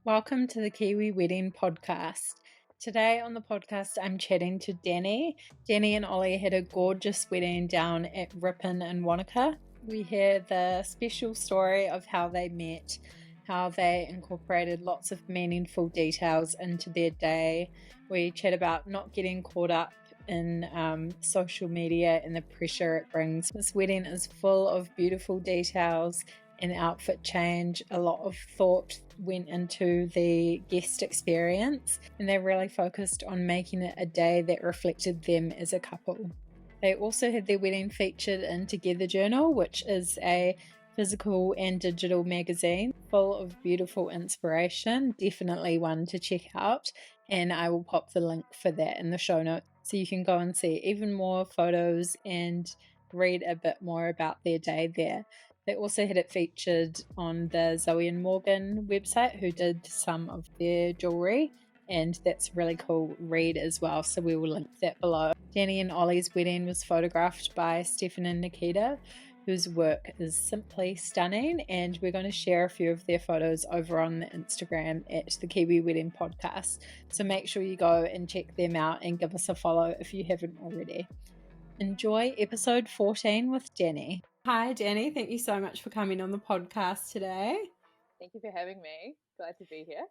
Welcome to the Kiwi Wedding Podcast. Today on the podcast, I'm chatting to Dani. Dani and Ollie had a gorgeous wedding down at Rippon in Wanaka. We hear the special story of how they met, how they incorporated lots of meaningful details into their day. We chat about not getting caught up in social media and the pressure it brings. This wedding is full of beautiful details and outfit change. A lot of thought went into the guest experience, and they really focused on making it a day that reflected them as a couple. They also had their wedding featured in Together Journal, which is a physical and digital magazine full of beautiful inspiration. Definitely one to check out, and I will pop the link for that in the show notes so you can go and see even more photos and read a bit more about their day there. They also had it featured on the Zoe and Morgan website, who did some of their jewellery, and that's a really cool read as well, so we will link that below. Dani and Ollie's wedding was photographed by Stefan and Nikita, whose work is simply stunning, and we're going to share a few of their photos over on the Instagram at the Kiwi Wedding Podcast, so make sure you go and check them out and give us a follow if you haven't already. Enjoy episode 14 with Dani. Hi, Dani. Thank you so much for coming on the podcast today. Thank you for having me. Glad to be here.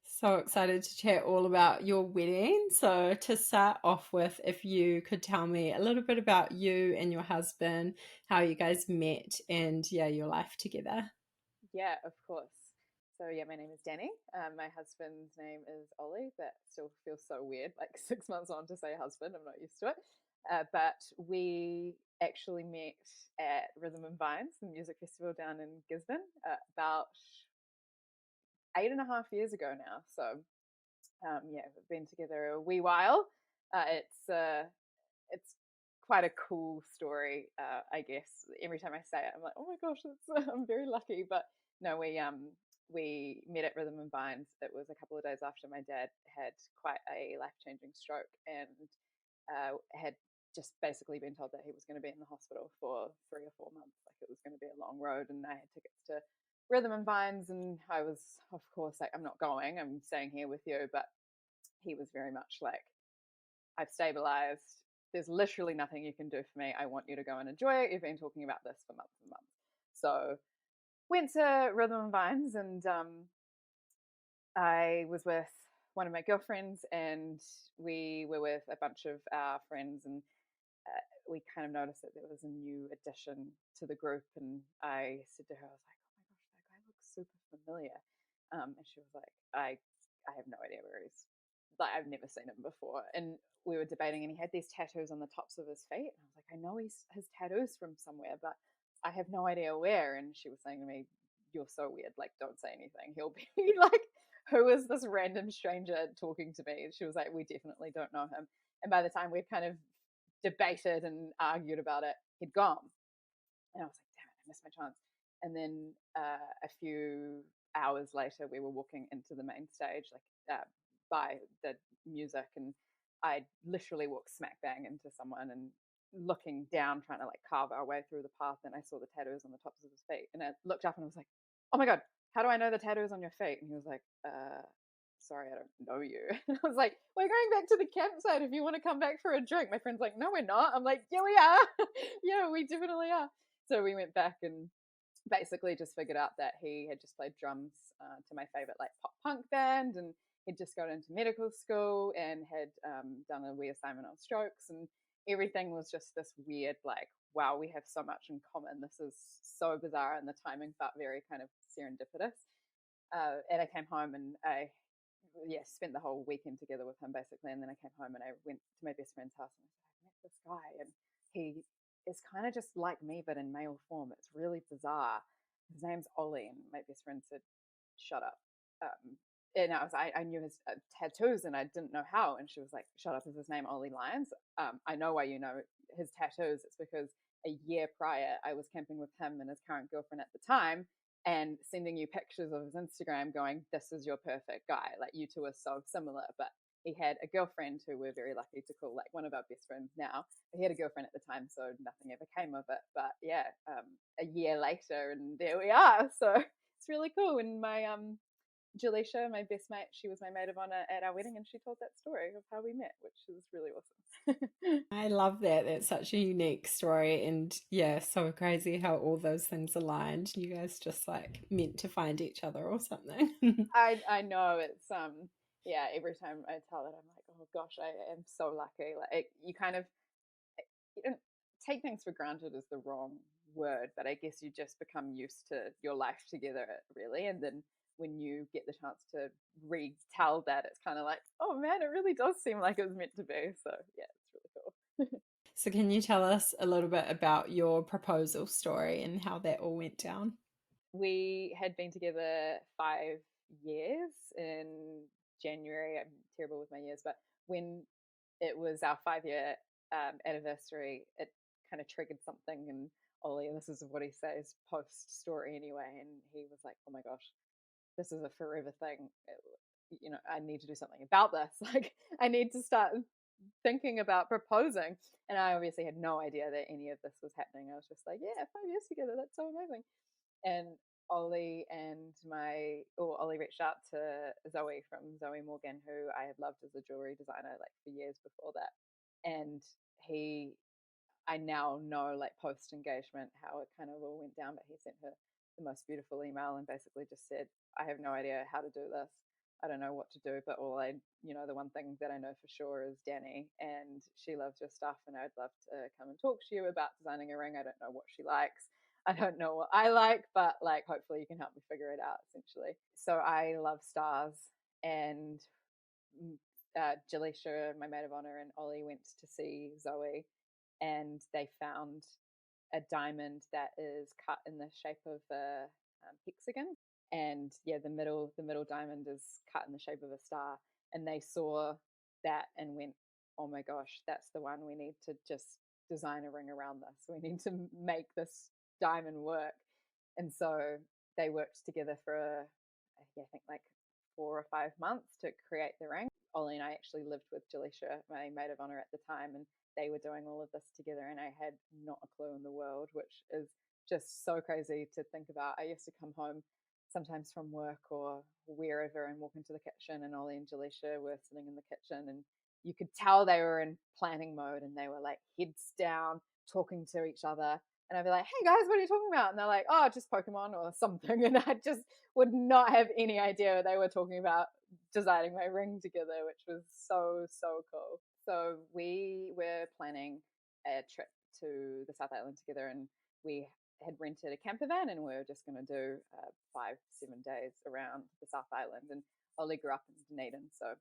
So excited to chat all about your wedding. So to start off with, if you could tell me a little bit about you and your husband, how you guys met and your life together. Yeah, of course. So my name is Dani. My husband's name is Ollie. That still feels so weird, like 6 months on to say husband. I'm not used to it. But we actually met at Rhythm and Vines, the music festival down in Gisborne, about 8.5 years ago now. So we've been together a wee while. It's quite a cool story, I guess. Every time I say it, I'm like, oh my gosh, I'm very lucky. But no, we met at Rhythm and Vines. It was a couple of days after my dad had quite a life-changing stroke and had just basically been told that he was going to be in the hospital for 3 or 4 months. Like it was going to be a long road, and I had tickets to Rhythm and Vines, and I was, of course, like, I'm not going. I'm staying here with you. But he was very much like, I've stabilized. There's literally nothing you can do for me. I want you to go and enjoy it. You've been talking about this for months and months. So went to Rhythm and Vines, and I was with one of my girlfriends, and we were with a bunch of our friends, and we kind of noticed that there was a new addition to the group. And I said to her, I was like, oh my gosh, that guy looks super familiar. And she was like, I have no idea where he's, like, I've never seen him before. And we were debating, and he had these tattoos on the tops of his feet. And I was like, I know his tattoos from somewhere, but I have no idea where. And she was saying to me, you're so weird. Like, don't say anything. He'll be like, who is this random stranger talking to me? And she was like, we definitely don't know him. And by the time we'd kind of debated and argued about it, he'd gone. And I was like, damn it, I missed my chance. And then a few hours later, we were walking into the main stage, like by the music, and I literally walked smack bang into someone and looking down, trying to like carve our way through the path. And I saw the tattoos on the tops of his feet. And I looked up and I was like, oh my God, how do I know the tattoos on your feet? And he was like, sorry, I don't know you. And I was like, we're going back to the campsite if you want to come back for a drink. My friend's like, no, we're not. I'm like, yeah, we are. Yeah, we definitely are. So we went back and basically just figured out that he had just played drums to my favorite like pop punk band, and he'd just got into medical school and had done a wee assignment on strokes, and everything was just this weird, like, wow, we have so much in common. This is so bizarre, and the timing felt very kind of serendipitous. And I came home and I spent the whole weekend together with him basically. And then I came home and I went to my best friend's house and I said, I met this guy, and he is kind of just like me, but in male form. It's really bizarre. His name's Ollie. And my best friend said, shut up. And I knew his tattoos and I didn't know how. And she was like, shut up, is his name Ollie Lyons? I know why you know his tattoos. It's because a year prior, I was camping with him and his current girlfriend at the time, and sending you pictures of his Instagram going, this is your perfect guy. Like, you two are so similar. But he had a girlfriend who we're very lucky to call like one of our best friends now. He had a girlfriend at the time, so nothing ever came of it. But a year later, and there we are. So it's really cool. And Jaleisha, my best mate, she was my maid of honor at our wedding, and she told that story of how we met, which is really awesome. I love that. That's such a unique story. And yeah, so crazy how all those things aligned. You guys just like meant to find each other or something. I know it's yeah. Every time I tell it, I'm like, oh gosh, I am so lucky. Like you kind of you don't take things for granted is the wrong word, but I guess you just become used to your life together, really. And then when you get the chance to retell that, it's kind of like, oh man, it really does seem like it was meant to be. So yeah, it's really cool. So, can you tell us a little bit about your proposal story and how that all went down? We had been together 5 years in January. I'm terrible with my years, but when it was our 5 year anniversary, it kind of triggered something. And Ollie, and this is what he says post story anyway, and he was like, "Oh my gosh, this is a forever thing. I need to do something about this. Like, I need to start thinking about proposing." And I obviously had no idea that any of this was happening. I was just like, "Yeah, 5 years together. That's so amazing." And Ollie reached out to Zoe from Zoe and Morgan, who I had loved as a jewelry designer like for years before that. And I now know like post engagement how it kind of all went down, but he sent her the most beautiful email and basically just said, "I have no idea how to do this. I don't know what to do, but the one thing that I know for sure is Dani, and she loves your stuff, and I'd love to come and talk to you about designing a ring. I don't know what she likes. I don't know what I like, but like hopefully you can help me figure it out essentially." So I love stars, and Jaleisha, my maid of honor, and Ollie went to see Zoe, and they found a diamond that is cut in the shape of a hexagon, and yeah, the middle diamond is cut in the shape of a star, and they saw that and went, "Oh my gosh, that's the one. We need to just design a ring around this. We need to make this diamond work." And so they worked together for I think like 4 or 5 months to create the ring. Ollie and I actually lived with Jaleisha, my maid of honor at the time, and they were doing all of this together, and I had not a clue in the world, which is just so crazy to think about. I used to come home sometimes from work or wherever and walk into the kitchen, and Ollie and Jaleisha were sitting in the kitchen, and you could tell they were in planning mode, and they were like heads down, talking to each other. And I'd be like, "Hey guys, what are you talking about?" And they're like, "Oh, just Pokemon or something." And I just would not have any idea they were talking about designing my ring together, which was so, so cool. So we were planning a trip to the South Island together, and we had rented a camper van, and we were just going to do 5, 7 days around the South Island. And Ollie grew up in Dunedin, so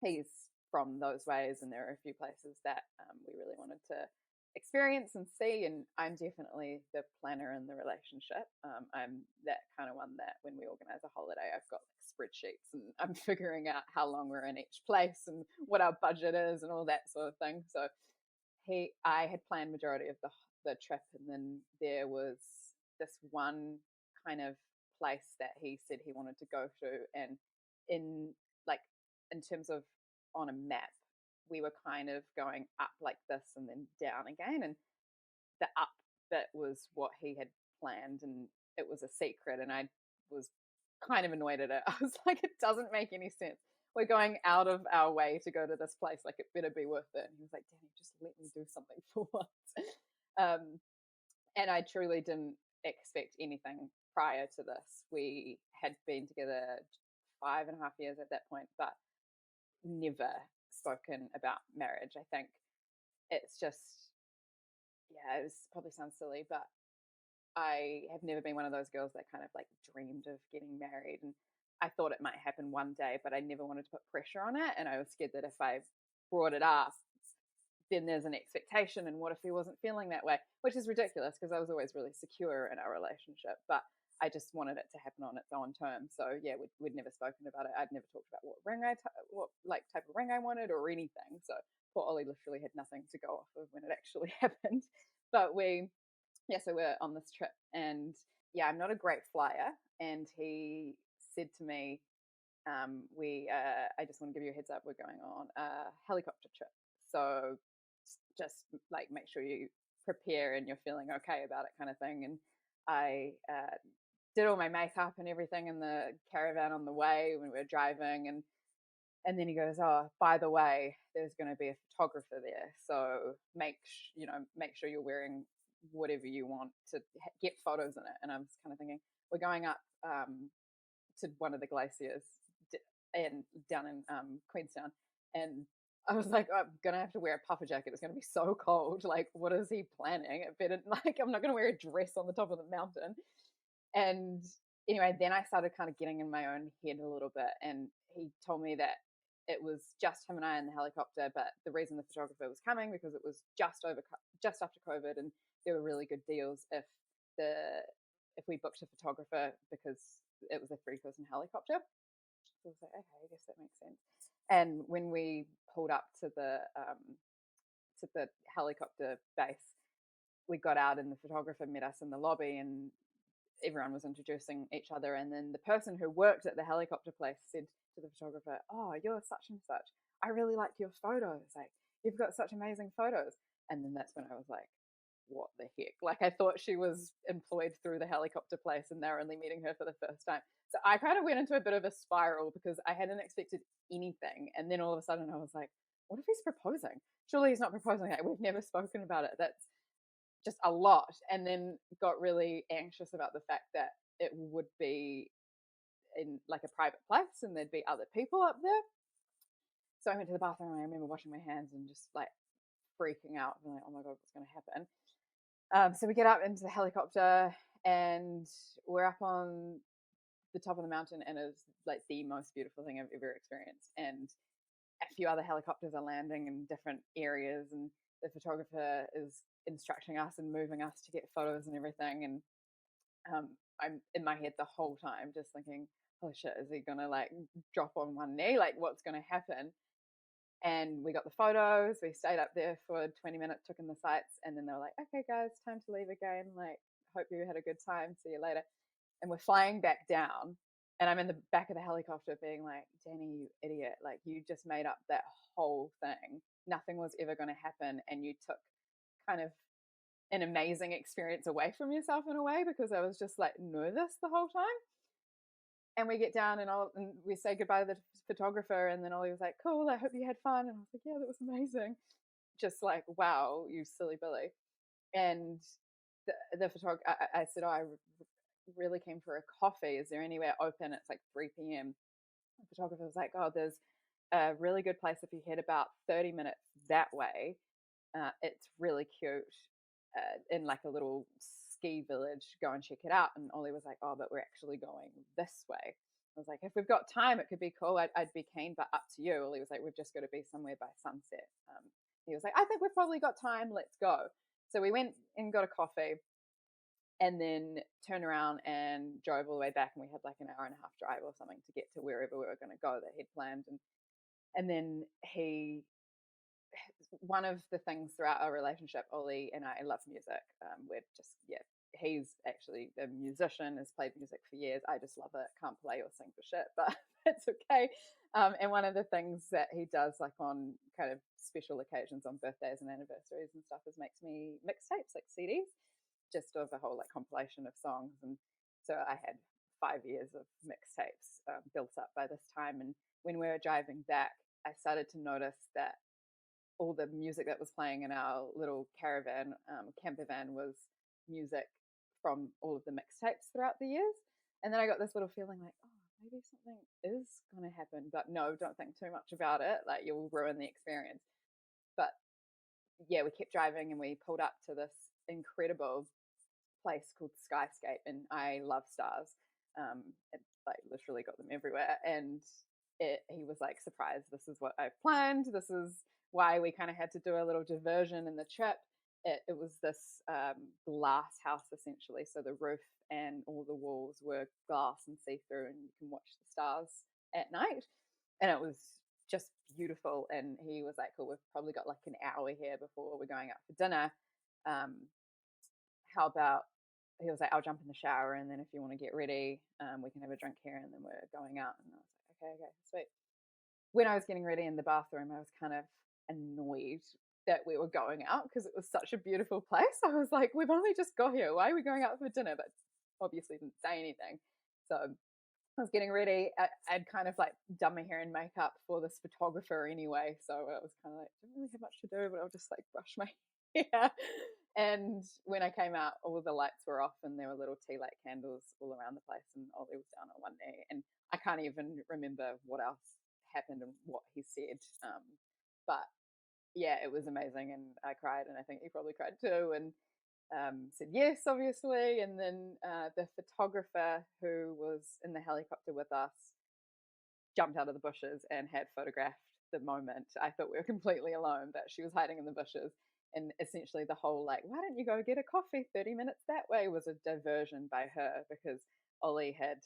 he's from those ways, and there are a few places that we really wanted to experience and see. And I'm definitely the planner in the relationship. I'm that kind of one that when we organize a holiday, I've got like spreadsheets, and I'm figuring out how long we're in each place and what our budget is and all that sort of thing. So I had planned majority of the trip, and then there was this one kind of place that he said he wanted to go to, and in like in terms of on a map, we were kind of going up like this and then down again, and the up bit was what he had planned, and it was a secret, and I was kind of annoyed at it. I was like, it doesn't make any sense. We're going out of our way to go to this place, like it better be worth it. And he was like, "Dani, just let me do something for once." um, and I truly didn't expect anything prior to this. We had been together 5.5 years at that point, but never spoken about marriage. I think it's just, yeah, it probably sounds silly, but I have never been one of those girls that kind of like dreamed of getting married. And I thought it might happen one day, but I never wanted to put pressure on it. And I was scared that if I brought it up, then there's an expectation. And what if he wasn't feeling that way? Which is ridiculous because I was always really secure in our relationship. But I just wanted it to happen on its own terms. So yeah, we'd never spoken about it. I'd never talked about what like type of ring I wanted or anything. So poor Ollie literally had nothing to go off of when it actually happened. But so we're on this trip, and yeah, I'm not a great flyer. And he said to me, I just want to give you a heads up, we're going on a helicopter trip. So just like make sure you prepare and you're feeling okay about it kind of thing. And I did all my makeup and everything in the caravan on the way when we were driving, and then he goes, "Oh, by the way, there's going to be a photographer there, so make sure you're wearing whatever you want to get photos in it." And I was kind of thinking, we're going up to one of the glaciers and down in Queenstown, and I was like, I'm gonna have to wear a puffer jacket. It's gonna be so cold. Like, what is he planning? It better, like, I'm not gonna wear a dress on the top of the mountain. And anyway, then I started kind of getting in my own head a little bit, and he told me that it was just him and I in the helicopter, but the reason the photographer was coming because it was just after COVID, and there were really good deals the if we booked a photographer because it was a 3-person helicopter. So I was like, okay, I guess that makes sense. And when we pulled up to the helicopter base, we got out and the photographer met us in the lobby, and everyone was introducing each other. And then the person who worked at the helicopter place said to the photographer, "Oh, you're such and such. I really like your photos. Like, you've got such amazing photos." And then that's when I was like, what the heck? Like, I thought she was employed through the helicopter place and they're only meeting her for the first time. So I kind of went into a bit of a spiral because I hadn't expected anything. And then all of a sudden I was like, what if he's proposing? Surely he's not proposing. Like, we've never spoken about it. That's just a lot. And then got really anxious about the fact that it would be in like a private place and there'd be other people up there. So I went to the bathroom and I remember washing my hands and just like freaking out and like, oh my God, what's going to happen? So we get up into the helicopter and we're up on the top of the mountain, and it's like the most beautiful thing I've ever experienced. And a few other helicopters are landing in different areas, and the photographer is instructing us and moving us to get photos and everything. And I'm in my head the whole time just thinking, oh shit, is he gonna like drop on one knee? Like, what's gonna happen? And we got the photos. We stayed up there for 20 minutes, took in the sights, and then they were like, okay, guys, time to leave again. Like, hope you had a good time. See you later. And we're flying back down. And I'm in the back of the helicopter being like, Dani, you idiot. Like, you just made up that whole thing. Nothing was ever going to happen. And you took kind of an amazing experience away from yourself in a way, because I was just like nervous the whole time. And we get down and we say goodbye to the photographer, and then Ollie was like, cool, I hope you had fun. And I was like, yeah, that was amazing. Just like, wow, you silly Billy. And the photographer, I said, oh, I really came for a coffee. Is there anywhere open? It's like 3 p.m. The photographer was like, oh, there's a really good place if you head about 30 minutes that way. It's really cute, in like a little ski village. Go and check it out. And Ollie was like, oh, but we're actually going this way. I was like, if we've got time, it could be cool. I'd be keen, but up to you. Ollie was like, we've just got to be somewhere by sunset. He was like, I think we've probably got time. Let's go. So we went and got a coffee, and then turned around and drove all the way back. And we had like an hour and a half drive or something to get to wherever we were going to go that he'd planned. And then one of the things throughout our relationship, Ollie and I love music. We're just, yeah, he's actually a musician, has played music for years. I just love it. Can't play or sing for shit, but it's okay. And one of the things that he does, like on kind of special occasions, on birthdays and anniversaries and stuff, is makes me mixtapes, like CDs, just of a whole like compilation of songs. And so I had 5 years of mixtapes built up by this time. And when we were driving back, I started to notice that all the music that was playing in our little caravan, camper van, was music from all of the mixtapes throughout the years. And then I got this little feeling like, oh, maybe something is going to happen, but no, don't think too much about it. Like, you'll ruin the experience. But yeah, we kept driving and we pulled up to this incredible place called Skyscape, and I love stars. It like literally got them everywhere. And he was like, surprised, this is what I've planned. This is why we kind of had to do a little diversion in the trip. It was this glass house essentially. So the roof and all the walls were glass and see-through, and you can watch the stars at night. And it was just beautiful. And he was like, cool, we've probably got like an hour here before we're going out for dinner. How about, he was like, I'll jump in the shower, and then if you want to get ready, we can have a drink here, and then we're going out. And I was like, okay, sweet. When I was getting ready in the bathroom, I was kind of annoyed that we were going out because it was such a beautiful place. I was like, we've only just got here. Why are we going out for dinner? But obviously didn't say anything. So I was getting ready. I'd kind of like done my hair and makeup for this photographer anyway, so I was kind of like, didn't really have much to do, but I'll just like brush my hair. And when I came out, all the lights were off, and there were little tea light candles all around the place, and Ollie was down on one knee, and I can't even remember what else happened and what he said, but yeah, it was amazing, and I cried, and I think he probably cried too, and said yes, obviously. And then the photographer who was in the helicopter with us jumped out of the bushes and had photographed the moment. I thought we were completely alone, but she was hiding in the bushes. And essentially, the whole like, why don't you go get a coffee 30 minutes that way was a diversion by her, because Ollie had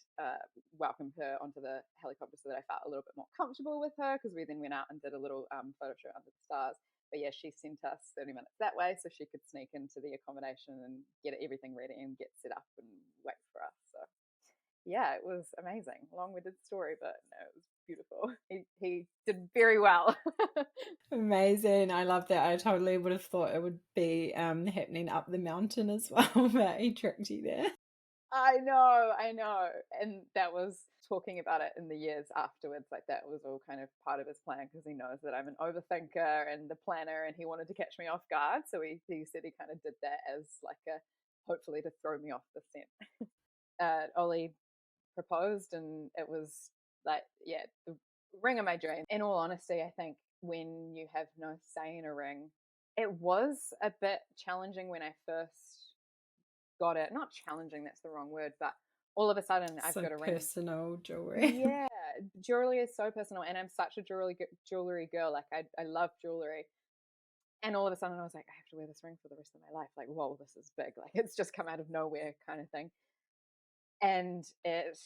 welcomed her onto the helicopter so that I felt a little bit more comfortable with her, because we then went out and did a little photo shoot under the stars. But yeah, she sent us 30 minutes that way so she could sneak into the accommodation and get everything ready and get set up and wait for us. So yeah, it was amazing. Long-winded story, but no, it was beautiful. He did very well. Amazing. I love that. I totally would have thought it would be happening up the mountain as well, but he tricked you there. I know. And that was talking about it in the years afterwards. Like that was all kind of part of his plan, because he knows that I'm an overthinker and the planner, and he wanted to catch me off guard. So he said he kind of did that as like a hopefully to throw me off the scent. Ollie proposed, and it was like, yeah, the ring of my dream. In all honesty, I think when you have no say in a ring, it was a bit challenging when I first got it. Not challenging, that's the wrong word, but all of a sudden I've So got a ring. personal jewelry. Yeah, jewelry is so personal, and I'm such a jewelry girl. Like I love jewelry. And all of a sudden I was like, I have to wear this ring for the rest of my life. Like, whoa, this is big. Like it's just come out of nowhere kind of thing. And it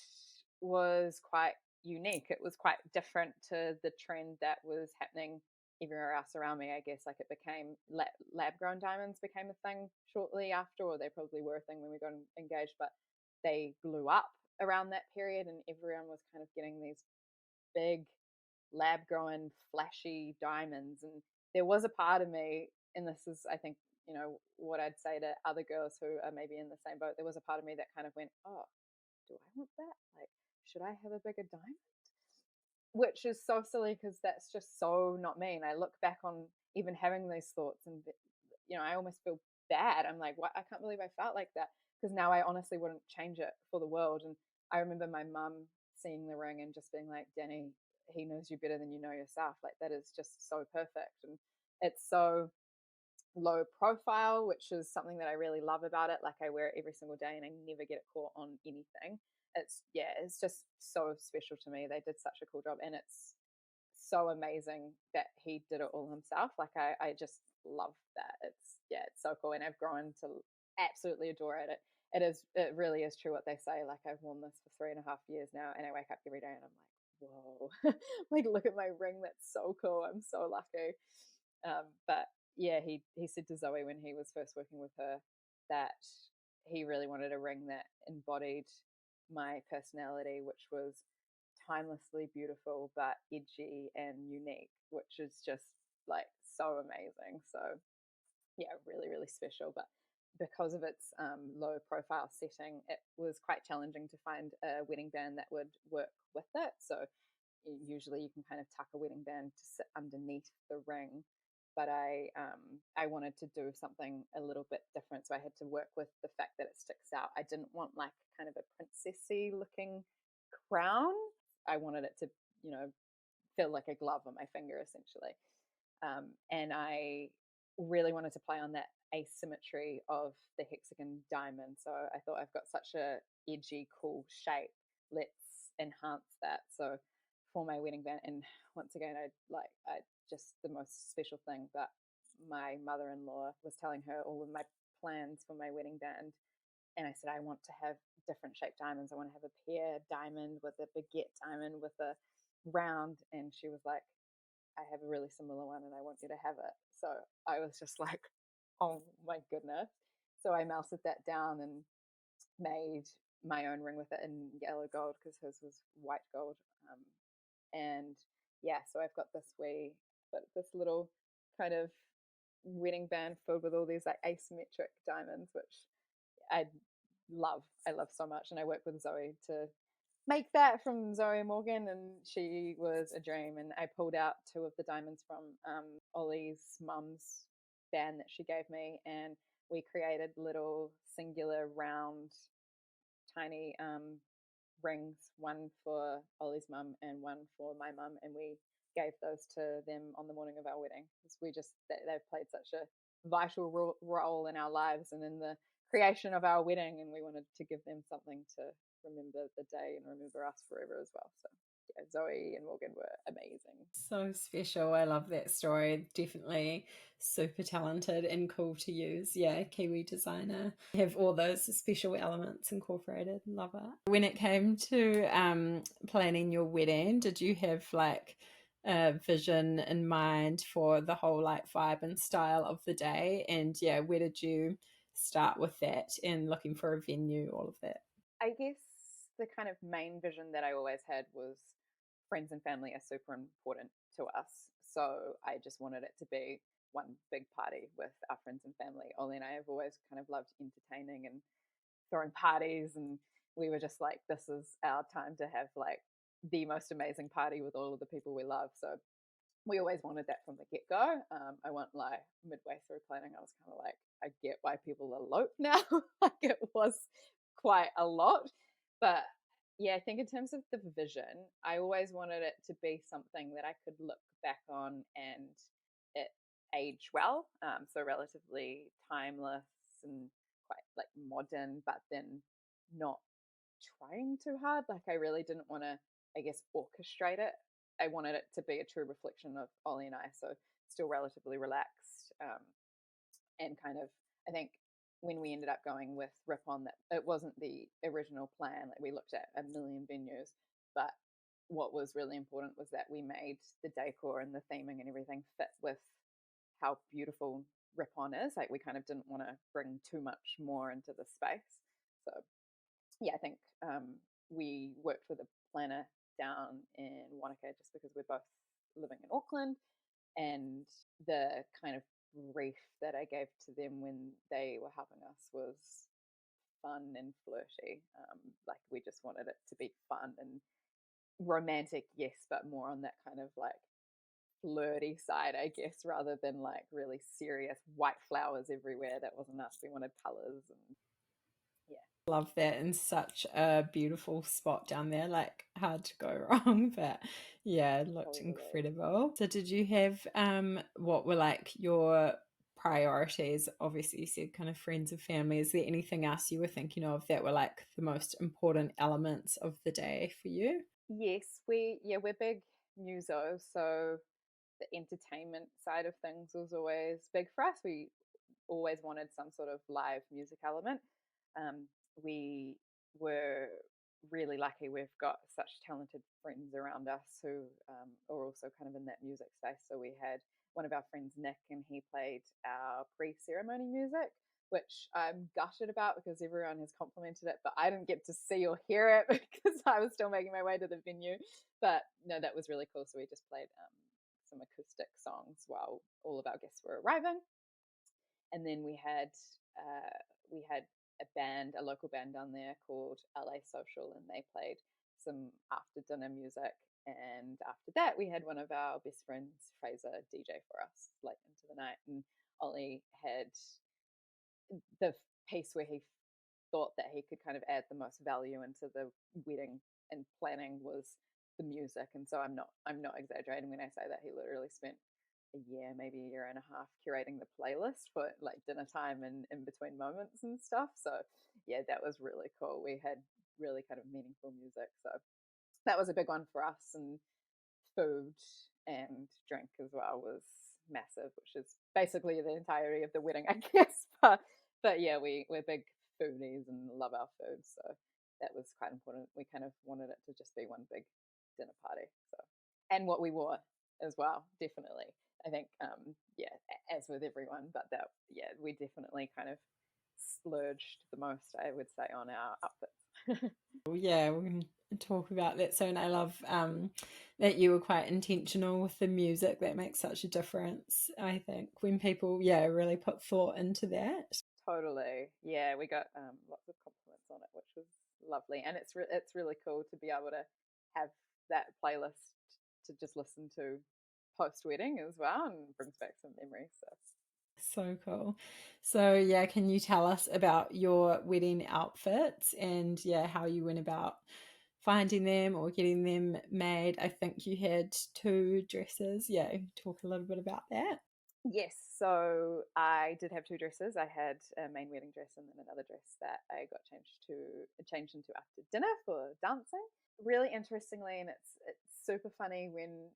was quite unique. It was quite different to the trend that was happening everywhere else around me. I guess like it became lab grown diamonds became a thing shortly after, or they probably were a thing when we got engaged, but they blew up around that period, and everyone was kind of getting these big lab grown flashy diamonds. And there was a part of me, and this is I think what I'd say to other girls who are maybe in the same boat, there was a part of me that kind of went, oh, do I want that? Like, should I have a bigger diamond? Which is so silly, because that's just so not me. And I look back on even having these thoughts, and I almost feel bad. I'm like, what? I can't believe I felt like that, because now I honestly wouldn't change it for the world. And I remember my mum seeing the ring and just being like, Dani, he knows you better than you know yourself. Like that is just so perfect, and it's so low profile, which is something that I really love about it. Like I wear it every single day and I never get it caught on anything. It's just so special to me. They did such a cool job, and it's so amazing that he did it all himself. Like I just love that. It's so cool, and I've grown to absolutely adore it. It really is true what they say. Like I've worn this for 3.5 years now, and I wake up every day and I'm like, whoa, like look at my ring. That's so cool. I'm so lucky. But yeah, he said to Zoe when he was first working with her that he really wanted a ring that embodied my personality, which was timelessly beautiful but edgy and unique, which is just like so amazing. So yeah, really, really special. But because of its low profile setting, it was quite challenging to find a wedding band that would work with it. So usually you can kind of tuck a wedding band to sit underneath the ring, but I wanted to do something a little bit different, so I had to work with the fact that it sticks out. I didn't want like kind of a princessy looking crown. I wanted it to feel like a glove on my finger essentially. And I really wanted to play on that asymmetry of the hexagon diamond. So I thought, I've got such a edgy, cool shape. Let's enhance that. So for my wedding band, and once again, I just the most special thing. But my mother-in-law was telling her all of my plans for my wedding band, and I said I want to have different shaped diamonds. I want to have a pear diamond with a baguette diamond with a round, and she was like, I have a really similar one and I want you to have it. So I was just like, oh my goodness. So I melted that down and made my own ring with it in yellow gold, because hers was white gold. And yeah, so I've got this little kind of wedding band filled with all these like asymmetric diamonds, which I I love so much. And I work with Zoe to make that from Zoe and Morgan, and she was a dream. And I pulled out two of the diamonds from Ollie's mum's band that she gave me, and we created little singular round tiny rings, one for Ollie's mum and one for my mum, and we gave those to them on the morning of our wedding because they've played such a vital role in our lives and in the creation of our wedding, and we wanted to give them something to remember the day and remember us forever as well. So yeah, Zoe and Morgan were amazing. So special. I love that story. Definitely super talented and cool to use. Yeah, Kiwi designer. Have all those special elements incorporated. Love it. When it came to planning your wedding, did you have like a vision in mind for the whole like vibe and style of the day? And yeah, where did you start with that and looking for a venue, all of that? I guess the kind of main vision that I always had was friends and family are super important to us. So I just wanted it to be one big party with our friends and family. Ollie and I have always kind of loved entertaining and throwing parties, and we were just like, this is our time to have like the most amazing party with all of the people we love. So we always wanted that from the get go. I won't lie, midway through planning, I was kind of like, I get why people elope now. Like it was quite a lot. But yeah, I think in terms of the vision, I always wanted it to be something that I could look back on and it age well. So relatively timeless and quite like modern, but then not trying too hard. Like I really didn't want to, I guess, orchestrate it. I wanted it to be a true reflection of Ollie and I. So still relatively relaxed, and kind of, I think when we ended up going with Rippon, that it wasn't the original plan. Like we looked at a million venues, but what was really important was that we made the decor and the theming and everything fit with how beautiful Rippon is. Like we kind of didn't want to bring too much more into the space. So yeah, I think we worked with a planner down in Wanaka just because we're both living in Auckland, and the kind of brief that I gave to them when they were helping us was fun and flirty. Like we just wanted it to be fun and romantic, yes, but more on that kind of like flirty side, I guess, rather than like really serious white flowers everywhere. That wasn't us. We wanted colors and yeah. Love that, and such a beautiful spot down there, like hard to go wrong. But yeah, it looked Totally. incredible. So did you have what were like your priorities? Obviously you said kind of friends and family. Is there anything else you were thinking of that were like the most important elements of the day for you? Yes, we're big musos, so the entertainment side of things was always big for us. We always wanted some sort of live music element. We were really lucky. We've got such talented friends around us who are also kind of in that music space. So we had one of our friends, Nick, and he played our pre-ceremony music, which I'm gutted about because everyone has complimented it, but I didn't get to see or hear it because I was still making my way to the venue. But no, that was really cool. So we just played some acoustic songs while all of our guests were arriving, and then we had a band, a local band down there called LA Social, and they played some after dinner music. And after that, we had one of our best friends, Fraser, DJ for us late into the night. And Ollie had the piece where he thought that he could kind of add the most value into the wedding and planning was the music. And so I'm not exaggerating when I say that he literally spent a year, maybe a year and a half, curating the playlist for like dinner time and in between moments and stuff. So yeah, that was really cool. We had really kind of meaningful music. So that was a big one for us. And food and drink as well was massive, which is basically the entirety of the wedding, I guess. But yeah, we're big foodies and love our food, so that was quite important. We kind of wanted it to just be one big dinner party. So, and what we wore as well, definitely. I think, yeah, as with everyone, but that, yeah, we definitely kind of splurged the most, I would say, on our outfits. Yeah, we're going to talk about that soon. I love that you were quite intentional with the music. That makes such a difference, I think, when people, yeah, really put thought into that. Totally. Yeah, we got lots of compliments on it, which was lovely, and it's really cool to be able to have that playlist to just listen to post wedding as well, and brings back some memories. So So cool. So yeah, can you tell us about your wedding outfits and yeah, how you went about finding them or getting them made? I think you had two dresses. Yeah, talk a little bit about that. yes, so I did have two dresses. I had a main wedding dress and then another dress that I got changed into after dinner for dancing. Really interestingly, and it's super funny when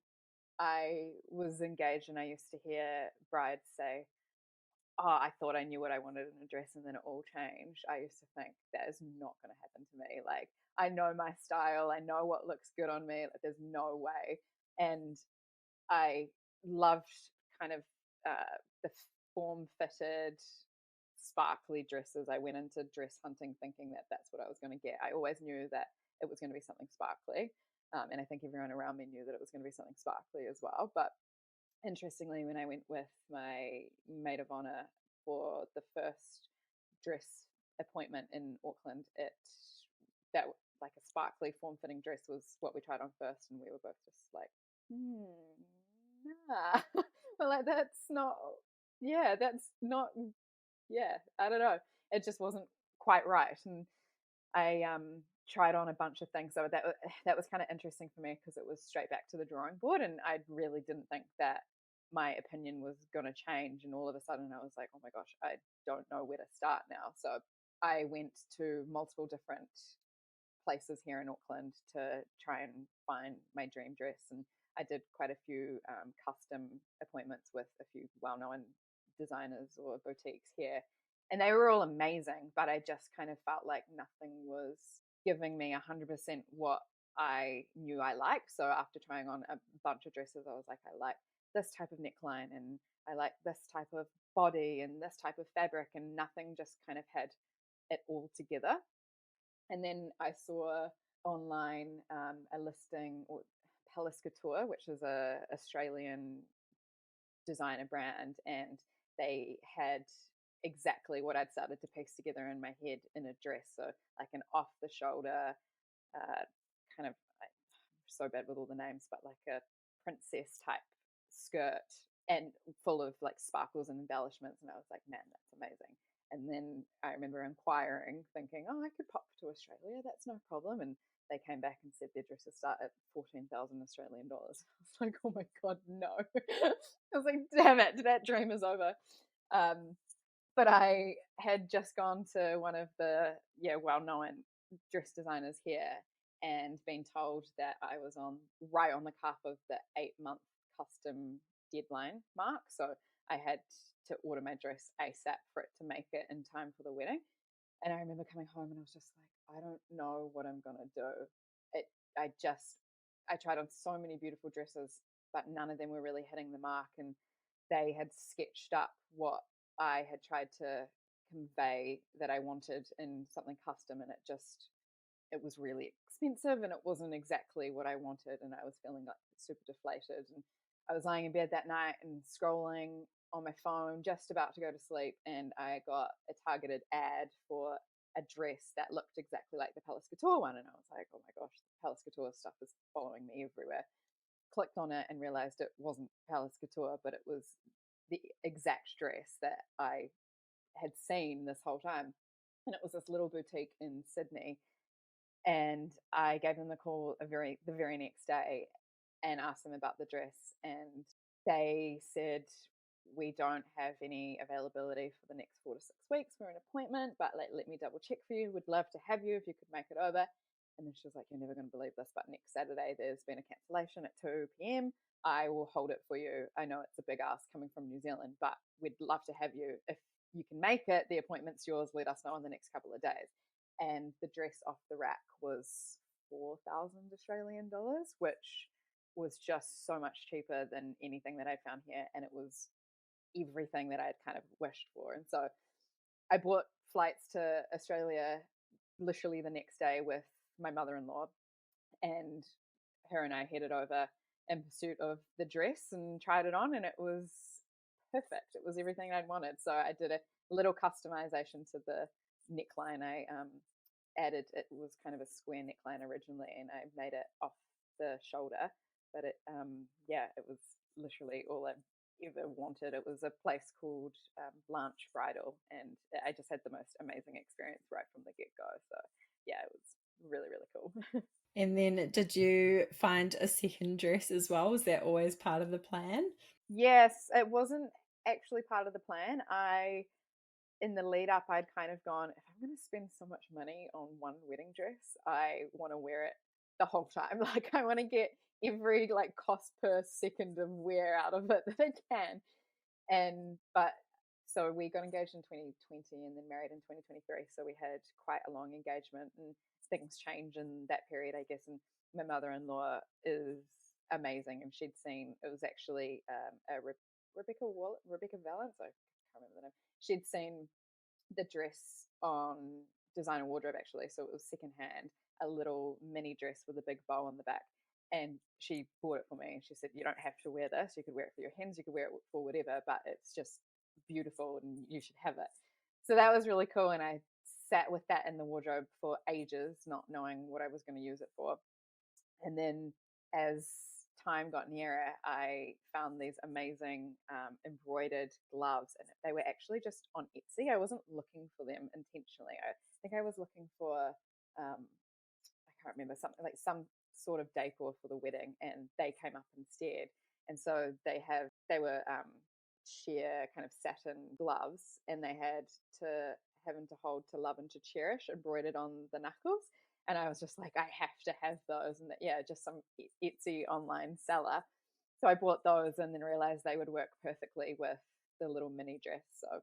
I was engaged and I used to hear brides say, "Oh, I thought I knew what I wanted in a dress and then it all changed." I used to think that is not going to happen to me. Like, I know my style, I know what looks good on me. Like, there's no way. And I loved kind of the form fitted, sparkly dresses. I went into dress hunting thinking that that's what I was going to get. I always knew that it was going to be something sparkly. And I think everyone around me knew that it was going to be something sparkly as well. But interestingly, when I went with my maid of honor for the first dress appointment in Auckland, it that like a sparkly form fitting dress was what we tried on first, and we were both just like, nah. But like that's not yeah, I don't know. It just wasn't quite right, and I tried on a bunch of things. So that was kind of interesting for me because it was straight back to the drawing board, and I really didn't think that my opinion was going to change. And all of a sudden, I was like, oh my gosh, I don't know where to start now. So I went to multiple different places here in Auckland to try and find my dream dress. And I did quite a few custom appointments with a few well known designers or boutiques here. And they were all amazing, but I just kind of felt like nothing was giving me 100% what I knew I liked. So after trying on a bunch of dresses, I was like, I like this type of neckline and I like this type of body and this type of fabric, and nothing just kind of had it all together. And then I saw online a listing or Palace Couture, which is a Australian designer brand, and they had exactly what I'd started to piece together in my head in a dress. So like an off the shoulder, kind of I'm so bad with all the names, but like a princess type skirt and full of like sparkles and embellishments. And I was like, man, that's amazing. And then I remember inquiring, thinking, oh, I could pop to Australia. That's no problem. And they came back and said their dresses start at 14,000 Australian dollars. I was like, oh my God, no. I was like, damn it, that dream is over. Um, but I had just gone to one of the well-known dress designers here and been told that I was on right on the cusp of the 8-month custom deadline mark. So I had to order my dress ASAP for it to make it in time for the wedding. And I remember coming home and I was just like, I don't know what I'm gonna do. It I just I tried on so many beautiful dresses, but none of them were really hitting the mark. And they had sketched up what I had tried to convey that I wanted in something custom, and it was really expensive and it wasn't exactly what I wanted, and I was feeling like super deflated. And I was lying in bed that night and scrolling on my phone, just about to go to sleep, and I got a targeted ad for a dress that looked exactly like the Palace Couture one, and I was like, oh my gosh, the Palace Couture stuff is following me everywhere. Clicked on it and realized it wasn't Palace Couture, but it was the exact dress that I had seen this whole time. And it was this little boutique in Sydney. And I gave them the call the very next day and asked them about the dress. And they said, we don't have any availability for the next 4 to 6 weeks for an appointment, but let me double check for you. Would love to have you if you could make it over. And then she was like, you're never going to believe this, but next Saturday there's been a cancellation at 2 p.m. I will hold it for you. I know it's a big ask coming from New Zealand, but we'd love to have you. If you can make it, the appointment's yours. Let us know in the next couple of days. And the dress off the rack was 4,000 Australian dollars, which was just so much cheaper than anything that I found here. And it was everything that I had kind of wished for. And so I bought flights to Australia literally the next day with my mother-in-law, and her and I headed over in pursuit of the dress and tried it on, and it was perfect. It was everything I'd wanted. So I did a little customization to the neckline. I added, it was kind of a square neckline originally, and I made it off the shoulder. But it, it was literally all I ever wanted. It was a place called Blanche Bridal, and I just had the most amazing experience right from the get go. So yeah, it was really, really cool. And then did you find a second dress as well? Was that always part of the plan? Yes, it wasn't actually part of the plan. In the lead up, I'd kind of gone, if I'm going to spend so much money on one wedding dress, I want to wear it the whole time. Like, I want to get every like cost per second of wear out of it that I can. But so we got engaged in 2020 and then married in 2023. So we had quite a long engagement, and things change in that period, I guess. And my mother-in-law is amazing, and she'd seen, it was actually Rebecca Valance. I can't remember the name. She'd seen the dress on Designer Wardrobe actually, so it was secondhand, a little mini dress with a big bow on the back. And she bought it for me, and she said, "You don't have to wear this. You could wear it for your hens. You could wear it for whatever, but it's just beautiful, and you should have it." So that was really cool, and I sat with that in the wardrobe for ages, not knowing what I was going to use it for. And then as time got nearer, I found these amazing embroidered gloves, and they were actually just on Etsy. I wasn't looking for them intentionally. I think I was looking for, I can't remember, something like some sort of decor for the wedding, and they came up instead. And so they were sheer kind of satin gloves, and they had to having to hold to love and to cherish embroidered on the knuckles. And I was just like, I have to have those. And yeah, just some Etsy online seller. So I bought those and then realized they would work perfectly with the little mini dress. So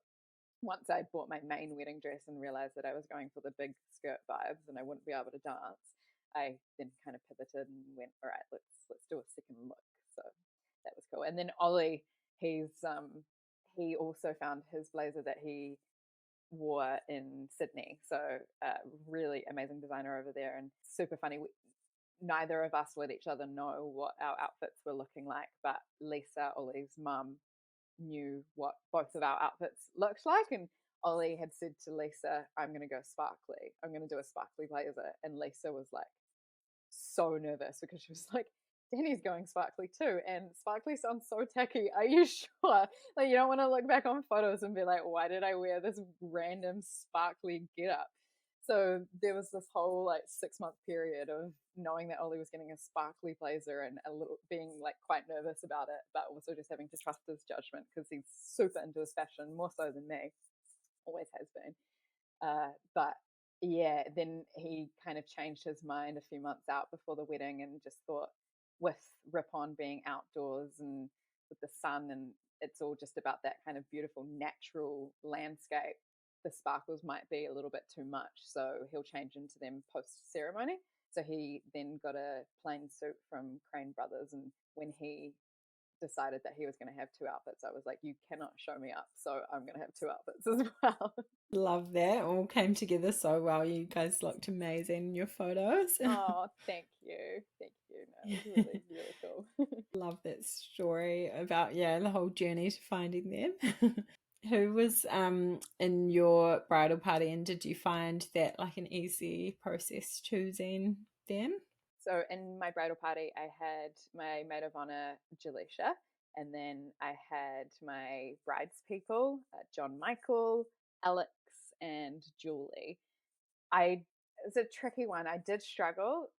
once I bought my main wedding dress and realized that I was going for the big skirt vibes and I wouldn't be able to dance, I then kind of pivoted and went, all right, let's do a second look. So that was cool. And then Ollie, he also found his blazer that he wore in Sydney. So really amazing designer over there, and super funny. Neither of us let each other know what our outfits were looking like, but Lisa, Ollie's mum, knew what both of our outfits looked like. And Ollie had said to Lisa, "I'm going to go sparkly. I'm going to do a sparkly blazer." And Lisa was like so nervous because she was like, "Dani's going sparkly too, and sparkly sounds so tacky. Are you sure?" Like, you don't want to look back on photos and be like, "Why did I wear this random sparkly get up?" So there was this whole like 6-month period of knowing that Ollie was getting a sparkly blazer and a little being like quite nervous about it, but also just having to trust his judgment because he's super into his fashion, more so than me, always has been. But yeah, then he kind of changed his mind a few months out before the wedding and just thought, with Rippon being outdoors and with the sun, and it's all just about that kind of beautiful natural landscape, the sparkles might be a little bit too much. So he'll change into them post ceremony. So he then got a plain suit from Crane Brothers, and when he decided that he was going to have two outfits, I was like, "You cannot show me up, so I'm going to have two outfits as well." Love that. All came together so well. You guys looked amazing in your photos. Oh, thank you. Thank you. No, it was really, really cool. Love that story about, yeah, the whole journey to finding them. Who was in your bridal party, and did you find that like an easy process choosing them? So in my bridal party, I had my maid of honor, Jaleisha, and then I had my bridespeople, John Michael, Alex, and Julie. It's a tricky one. I did struggle,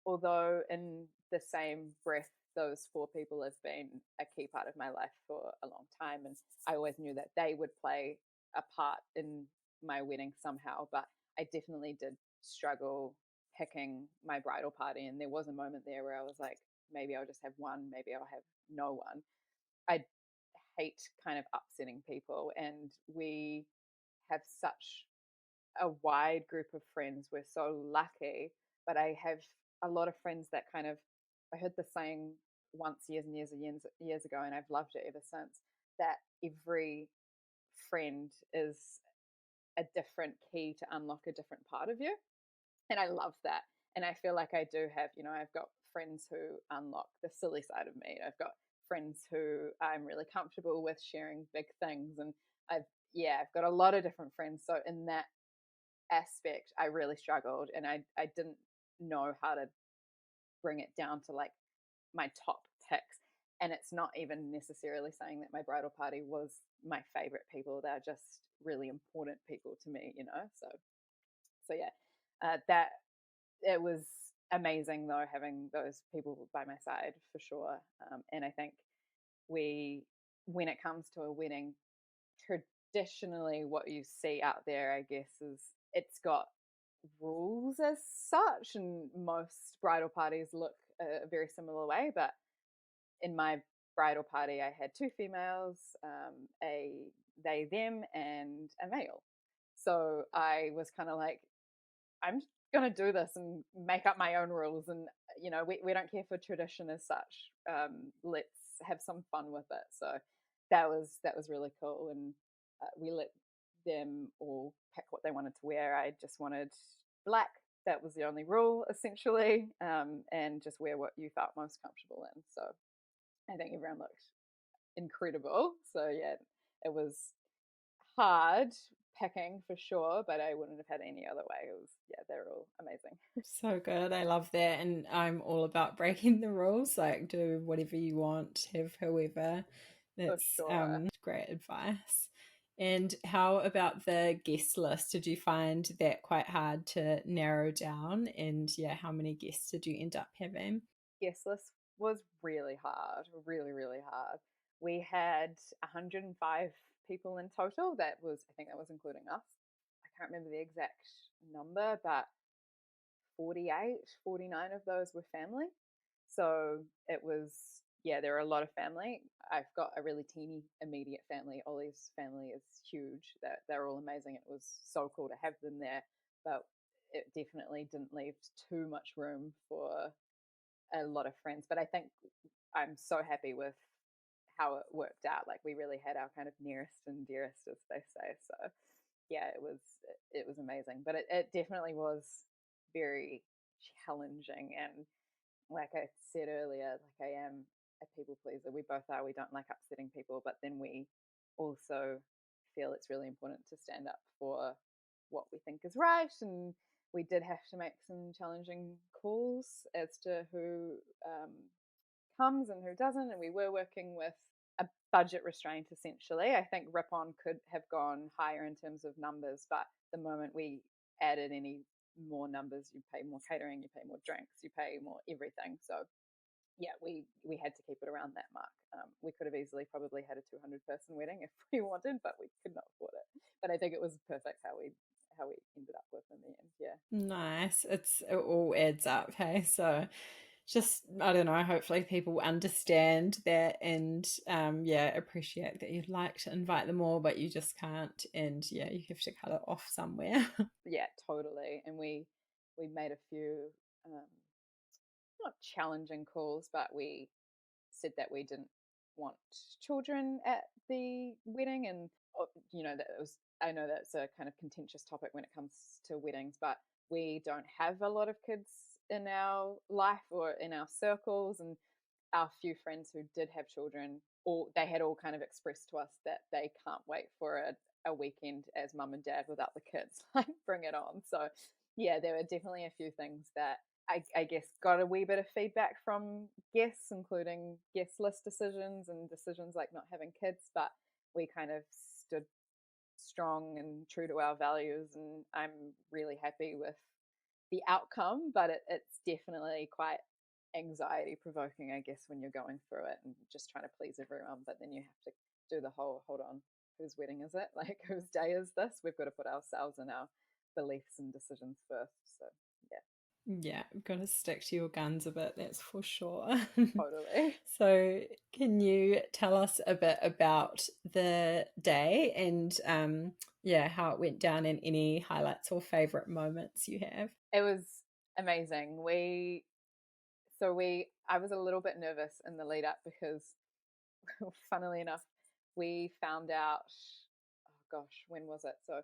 although in the same breath, those four people have been a key part of my life for a long time, and I always knew that they would play a part in my wedding somehow. But I definitely did struggle picking my bridal party, and there was a moment there where I was like, maybe I'll just have one, maybe I'll have no one. I hate kind of upsetting people, and we have such a wide group of friends. We're so lucky, but I have a lot of friends that kind of, I heard the saying once years and years and years ago, and I've loved it ever since, that every friend is a different key to unlock a different part of you. And I love that. And I feel like I do have, I've got friends who unlock the silly side of me. I've got friends who I'm really comfortable with sharing big things, and I've got a lot of different friends. So in that aspect, I really struggled, and I didn't know how to bring it down to like my top picks. And it's not even necessarily saying that my bridal party was my favorite people. They're just really important people to me, you know. So yeah, that it was amazing though, having those people by my side for sure. And I think when it comes to a wedding, traditionally what you see out there, I guess, is it's got rules as such, and most bridal parties look a very similar way. But in my bridal party, I had two females, a they them, and a male. So I was kind of like, I'm going to do this and make up my own rules. And, we don't care for tradition as such. Let's have some fun with it. So that was really cool. And we let them all pick what they wanted to wear. I just wanted black. That was the only rule, essentially. And just wear what you felt most comfortable in. So I think everyone looked incredible. So yeah, it was hard picking for sure, but I wouldn't have had any other way. It was, they're all amazing. So good. I love that. And I'm all about breaking the rules. Like, do whatever you want, have whoever. For That's sure. great advice. And how about the guest list? Did you find that quite hard to narrow down? And yeah, how many guests did you end up having? Guest list was really hard, really, really hard. We had 105 people in total. I think that was including us. I can't remember the exact number, but 48, 49 of those were family. So it was, there are a lot of family. I've got a really teeny immediate family. Ollie's family is huge. They're all amazing. It was so cool to have them there, but it definitely didn't leave too much room for a lot of friends. But I think I'm so happy with how it worked out. Like, we really had our kind of nearest and dearest, as they say. So yeah, it was amazing. But it definitely was very challenging. And like I said earlier, like, I am a people pleaser. We both are. We don't like upsetting people, but then we also feel it's really important to stand up for what we think is right. And we did have to make some challenging calls as to who comes and who doesn't. And we were working with a budget restraint, essentially. I think Rippon could have gone higher in terms of numbers, but the moment we added any more numbers, you pay more catering, you pay more drinks, you pay more everything. So yeah, we had to keep it around that mark. We could have easily probably had a 200-person wedding if we wanted, but we could not afford it. But I think it was perfect how we ended up with in the end. Yeah. Nice. It all adds up, hey? So just, I don't know, hopefully people understand that and yeah, appreciate that you'd like to invite them all, but you just can't, and yeah, you have to cut it off somewhere. Yeah, totally. And we made a few not challenging calls, but we said that we didn't want children at the wedding. And that was, I know that's a kind of contentious topic when it comes to weddings, but we don't have a lot of kids in our life or in our circles. And our few friends who did have children, they had all kind of expressed to us that they can't wait for a weekend as mum and dad without the kids. Like, bring it on. So yeah, there were definitely a few things that I guess got a wee bit of feedback from guests, including guest list decisions and decisions like not having kids. But we kind of stood strong and true to our values, and I'm really happy with the outcome. But it's definitely quite anxiety provoking, I guess, when you're going through it and just trying to please everyone. But then you have to do the whole, hold on, whose wedding is it? Like, whose day is this? We've got to put ourselves and our beliefs and decisions first. So yeah. Yeah, you've got to stick to your guns a bit, that's for sure. Totally. So, can you tell us a bit about the day and yeah, how it went down and any highlights or favorite moments you have? It was amazing. I was a little bit nervous in the lead up because, funnily enough, we found out, oh gosh, when was it? So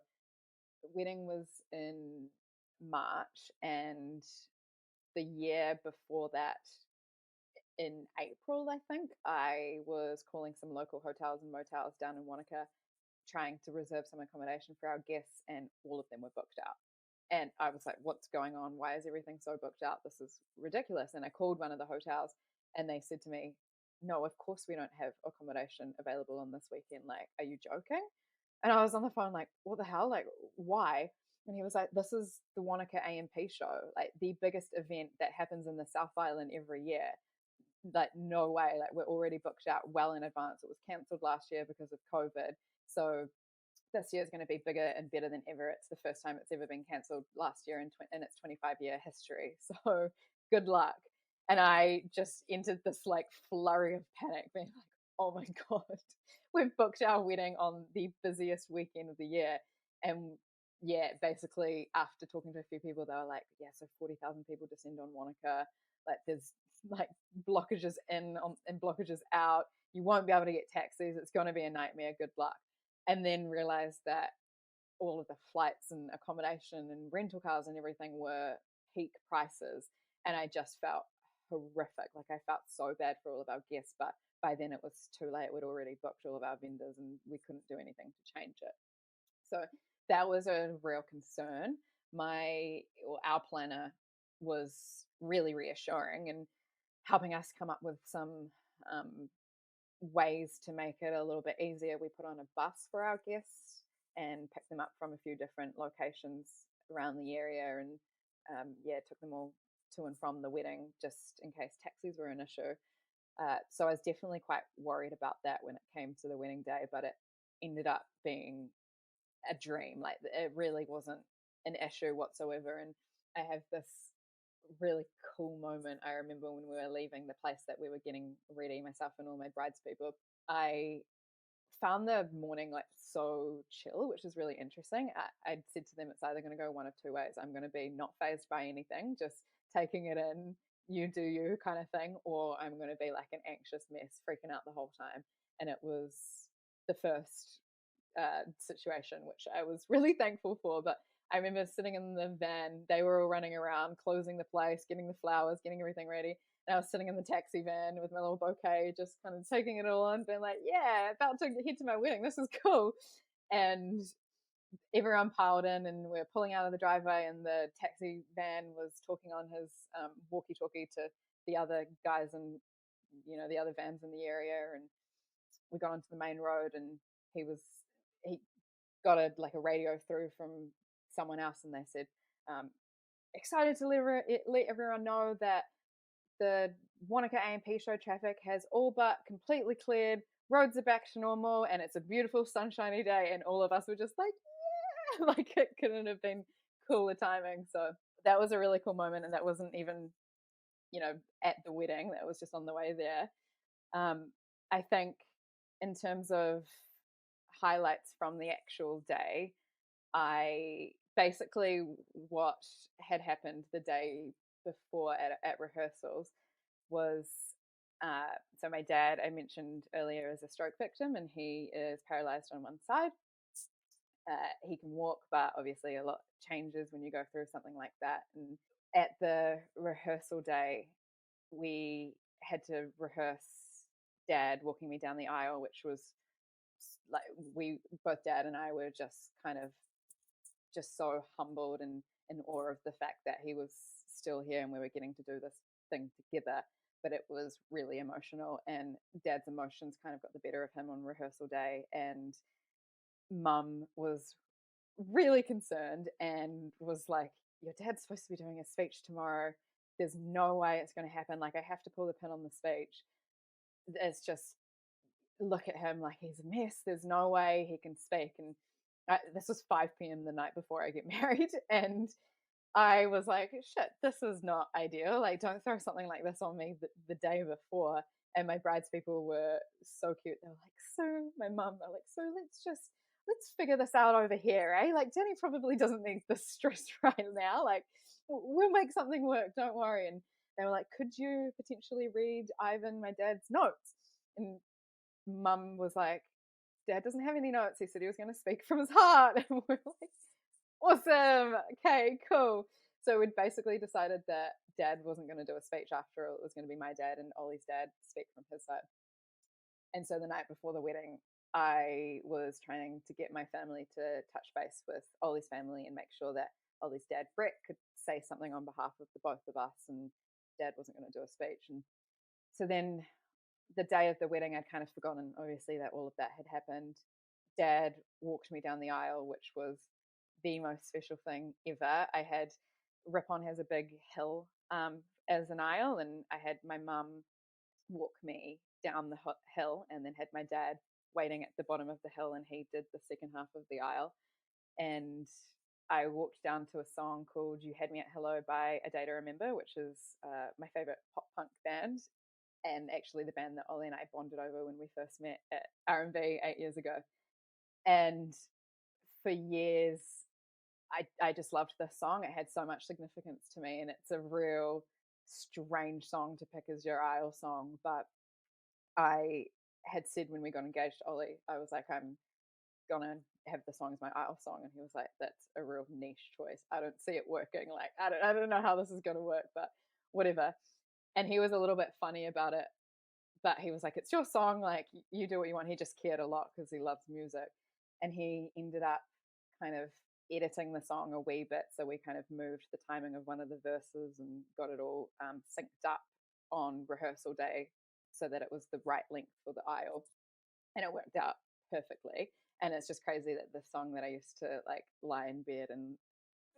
the wedding was in March, and the year before that, in April, I think, I was calling some local hotels and motels down in Wanaka, trying to reserve some accommodation for our guests, and all of them were booked out. And I was like, what's going on? Why is everything so booked out? This is ridiculous. And I called one of the hotels, and they said to me, no, of course we don't have accommodation available on this weekend. Like, are you joking? And I was on the phone like, what the hell? Like, why? And he was like, this is the Wanaka A&P show, like the biggest event that happens in the South Island every year. Like, no way. Like, we're already booked out well in advance. It was cancelled last year because of COVID. So this year is going to be bigger and better than ever. It's the first time it's ever been cancelled last year in its 25-year history. So good luck. And I just entered this like flurry of panic, being like, oh my God, we've booked our wedding on the busiest weekend of the year. And yeah, basically after talking to a few people, they were like, yeah, so 40,000 people descend on Wanaka. Like, there's like blockages in and blockages out. You won't be able to get taxis. It's going to be a nightmare. Good luck. And then realized that all of the flights and accommodation and rental cars and everything were peak prices. And I just felt horrific. Like, I felt so bad for all of our guests, but by then it was too late. We'd already booked all of our vendors and we couldn't do anything to change it. So that was a real concern. Our planner was really reassuring and helping us come up with some ways to make it a little bit easier. We put on a bus for our guests and picked them up from a few different locations around the area, and took them all to and from the wedding just in case taxis were an issue. So I was definitely quite worried about that when it came to the wedding day, but it ended up being a dream. Like, it really wasn't an issue whatsoever. And I have this really cool moment. I remember when we were leaving the place that we were getting ready, myself and all my bridespeople, I found the morning like so chill, which is really interesting. I said to them, it's either going to go one of two ways. I'm going to be not phased by anything, just taking it in, you do you kind of thing, or I'm going to be like an anxious mess, freaking out the whole time. And it was the first situation, which I was really thankful for. But I remember sitting in the van, they were all running around, closing the place, getting the flowers, getting everything ready. And I was sitting in the taxi van with my little bouquet, just kind of taking it all on, being like, yeah, about to head to my wedding. This is cool. And everyone piled in, and we're pulling out of the driveway, and the taxi van was talking on his walkie-talkie to the other guys and, the other vans in the area. And we got onto the main road, and he got a radio through from someone else, and they said, excited to let everyone know that the Wanaka A&P show traffic has all but completely cleared. Roads are back to normal, and it's a beautiful sunshiny day. And all of us were just like, yeah, like, it couldn't have been cooler timing. So that was a really cool moment, and that wasn't even, at the wedding. That was just on the way there. I think in terms of highlights from the actual day, I basically, what had happened the day before at rehearsals was, so my dad, I mentioned earlier, is a stroke victim, and he is paralyzed on one side. He can walk, but obviously a lot changes when you go through something like that. And at the rehearsal day, we had to rehearse Dad walking me down the aisle, which was like, both Dad and I were just kind of just so humbled and in awe of the fact that he was still here and we were getting to do this thing together. But it was really emotional, and Dad's emotions kind of got the better of him on rehearsal day. And Mum was really concerned and was like, your dad's supposed to be doing a speech tomorrow. There's no way it's going to happen. Like, I have to pull the pin on the speech. It's just, look at him, like, he's a mess. There's no way he can speak. And this was 5 p.m. the night before I get married. And I was like, shit, this is not ideal. Like, don't throw something like this on me the day before. And my bridespeople were so cute. They were like, so, my mum, they're like, so let's figure this out over here, eh? Like, Dani probably doesn't need this stress right now. Like, we'll make something work. Don't worry. And they were like, could you potentially read Ivan, my dad's notes? And Mum was like, Dad doesn't have any notes. He said he was going to speak from his heart. And we're like, awesome. Okay, cool. So we'd basically decided that Dad wasn't going to do a speech after all. It was going to be my dad and Ollie's dad speak from his side. And so the night before the wedding, I was trying to get my family to touch base with Ollie's family and make sure that Ollie's dad, Brett, could say something on behalf of the both of us, and Dad wasn't going to do a speech. And so then the day of the wedding, I'd kind of forgotten, obviously, that all of that had happened. Dad walked me down the aisle, which was the most special thing ever. Rippon has a big hill as an aisle, and I had my mum walk me down the hill, and then had my dad waiting at the bottom of the hill, and he did the second half of the aisle. And I walked down to a song called "You Had Me at Hello" by A Day to Remember, which is my favorite pop punk band, and actually the band that Ollie and I bonded over when we first met at R&B 8 years ago. And for years, I just loved this song. It had so much significance to me, and it's a real strange song to pick as your aisle song. But I had said when we got engaged to Ollie, I was like, I'm gonna have the song as my aisle song, and he was like, that's a real niche choice. I don't see it working. Like, I don't know how this is gonna work, but whatever. And he was a little bit funny about it, but he was like, it's your song, like you do what you want. He just cared a lot because he loves music, and he ended up kind of editing the song a wee bit, so we kind of moved the timing of one of the verses and got it all synced up on rehearsal day so that it was the right length for the aisle, and it worked out perfectly. And it's just crazy that the song that I used to like lie in bed and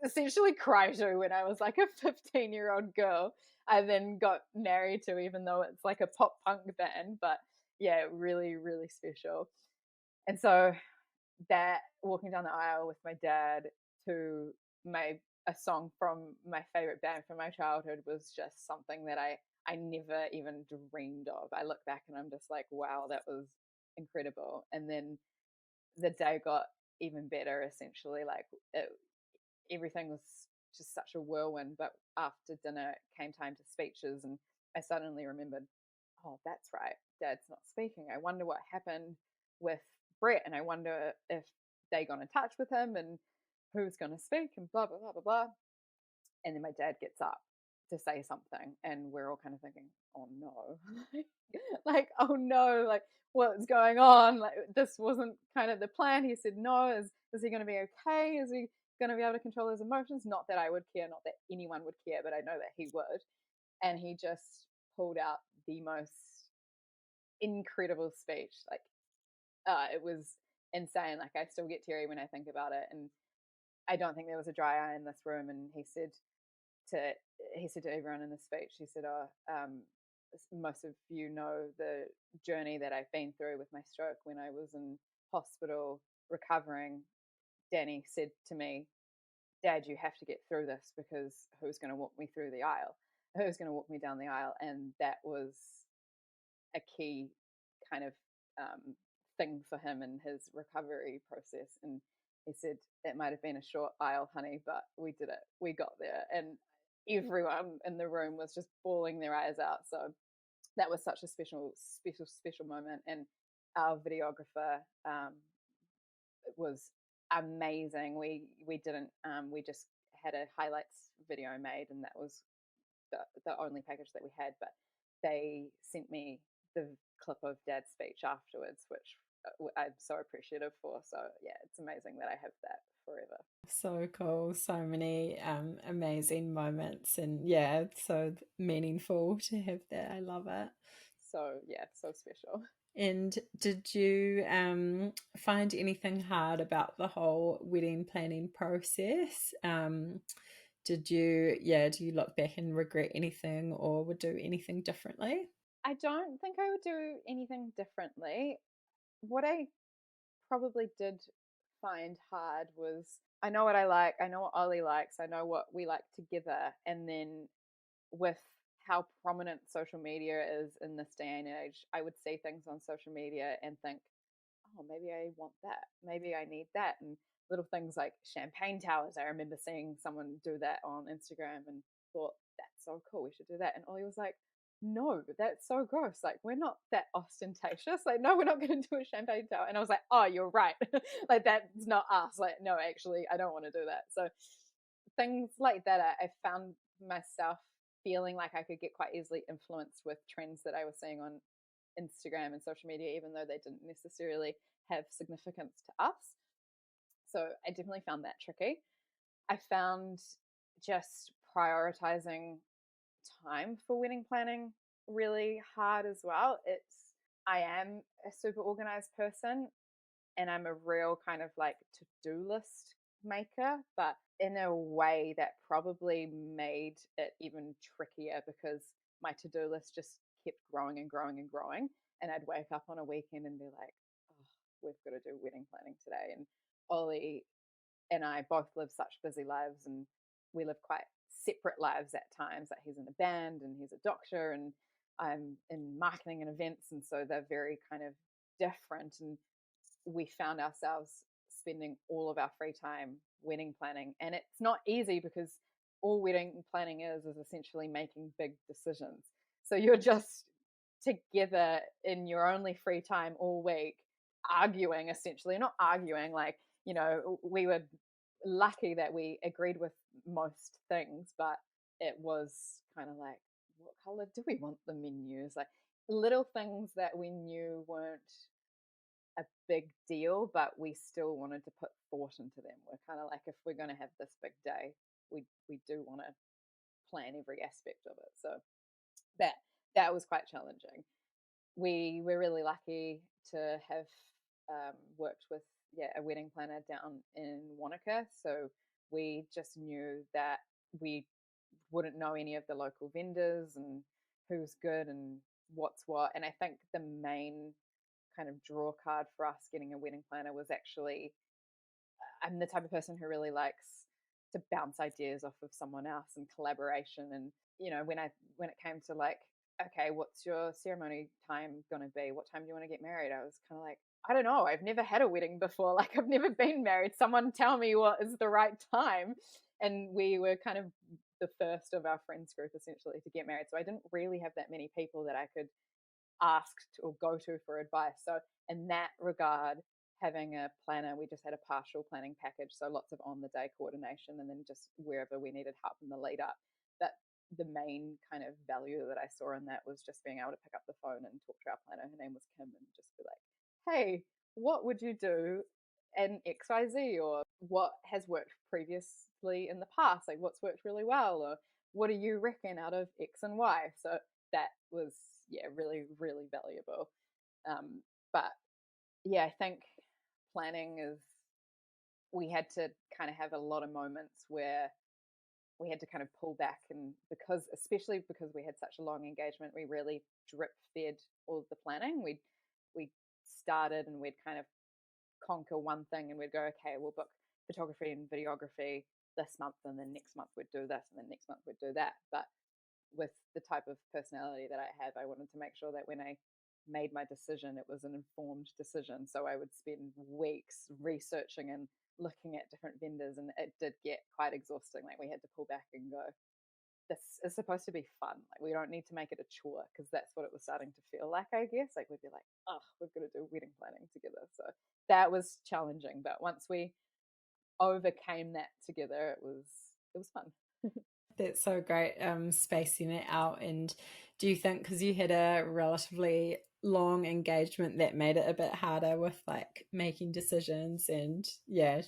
essentially cry to when I was like a 15-year-old girl, I then got married to, even though it's like a pop punk band. But yeah, really, really special. And so that walking down the aisle with my dad to a song from my favorite band from my childhood was just something that I never even dreamed of. I look back and I'm just like, wow, that was incredible. And then the day got even better, essentially. Like everything was just such a whirlwind. But after dinner came time to speeches, and I suddenly remembered, oh, that's right, Dad's not speaking. I wonder what happened with Brett, and I wonder if they got in touch with him and who's going to speak, and blah, blah, blah, blah, blah. And then my dad gets up to say something, and we're all kind of thinking, oh no, like, oh no, like, what's going on? Like, this wasn't kind of the plan. He said no. Is he going to be okay? Is he going to be able to control his emotions? Not that I would care, not that anyone would care, but I know that he would. And he just pulled out the most incredible speech. Like, it was insane. Like, I still get teary when I think about it. And I don't think there was a dry eye in this room. And he said to everyone in the speech, he said, oh, most of you know the journey that I've been through with my stroke. When I was in hospital recovering, Dani said to me, Dad, you have to get through this, because who's going to walk me through the aisle? Who's going to walk me down the aisle? And that was a key kind of thing for him in his recovery process. And he said, it might have been a short aisle, honey, but we did it. We got there. And everyone in the room was just bawling their eyes out. So that was such a special moment. And our videographer was amazing. We just had a highlights video made, and that was the only package that we had. But they sent me the clip of Dad's speech afterwards, which I'm so appreciative for. So yeah, it's amazing that I have that forever. So cool. So many amazing moments, and yeah, it's so meaningful to have that. I love it. So yeah, so special. And did you find anything hard about the whole wedding planning process? Do you look back and regret anything or would do anything differently? I don't think I would do anything differently. What I probably did find hard was, I know what I like, I know what Ollie likes, I know what we like together, and then with how prominent social media is in this day and age, I would see things on social media and think, oh, maybe I want that, maybe I need that. And little things like champagne towers, I remember seeing someone do that on Instagram and thought, that's so cool, we should do that. And Ollie was like, no, that's so gross. Like, we're not that ostentatious. Like, no, we're not going to do a champagne tower. And I was like, oh, you're right. Like, that's not us. Like, no, actually, I don't want to do that. So things like that, I found myself feeling like I could get quite easily influenced with trends that I was seeing on Instagram and social media, even though they didn't necessarily have significance to us. So I definitely found that tricky. I found just prioritizing time for wedding planning really hard as well. I am a super organized person, and I'm a real kind of like to-do list maker, but in a way that probably made it even trickier because my to-do list just kept growing and growing and growing. And I'd wake up on a weekend and be like, oh, we've got to do wedding planning today. And Ollie and I both live such busy lives, and we live quite separate lives at times. Like he's in a band and he's a doctor, and I'm in marketing and events. And so they're very kind of different. And we found ourselves spending all of our free time wedding planning. And it's not easy because all wedding planning is essentially making big decisions. So you're just together in your only free time all week, arguing essentially, not arguing, like, we were lucky that we agreed with most things, but it was kind of like, what color do we want the menus? Like little things that we knew weren't a big deal, but we still wanted to put thought into them. We're kind of like, if we're going to have this big day, we do want to plan every aspect of it. So that was quite challenging. We were really lucky to have worked with a wedding planner down in Wanaka. So we just knew that we wouldn't know any of the local vendors and who's good and what's what. And I think the main kind of draw card for us getting a wedding planner was actually, I'm the type of person who really likes to bounce ideas off of someone else and collaboration. And when it came to like, okay, what's your ceremony time going to be? What time do you want to get married? I was kind of like, I don't know. I've never had a wedding before. Like I've never been married. Someone tell me what is the right time. And we were kind of the first of our friends group essentially to get married. So I didn't really have that many people that I could ask or go to for advice. So in that regard, having a planner, we just had a partial planning package. So lots of on the day coordination and then just wherever we needed help in the lead up. But the main kind of value that I saw in that was just being able to pick up the phone and talk to our planner. Her name was Kim, and just be like, hey, what would you do in XYZ? Or what has worked previously in the past? Like what's worked really well? Or what do you reckon out of X and Y? So that was, really, really valuable. But I think planning is, we had to kind of have a lot of moments where we had to kind of pull back, and especially because we had such a long engagement, we really drip fed all of the planning. We started and we'd kind of conquer one thing and we'd go, okay, we'll book photography and videography this month, and then next month we'd do this, and then next month we'd do that. But with the type of personality that I have, I wanted to make sure that when I made my decision, it was an informed decision. So I would spend weeks researching and looking at different vendors, and it did get quite exhausting. Like we had to pull back and go, this is supposed to be fun. Like we don't need to make it a chore, because that's what it was starting to feel like, I guess. Like we'd be like, oh, we've got to do wedding planning together. So that was challenging. But once we overcame that together, it was fun. That's so great, spacing it out. And do you think, because you had a relatively long engagement, that made it a bit harder with like making decisions and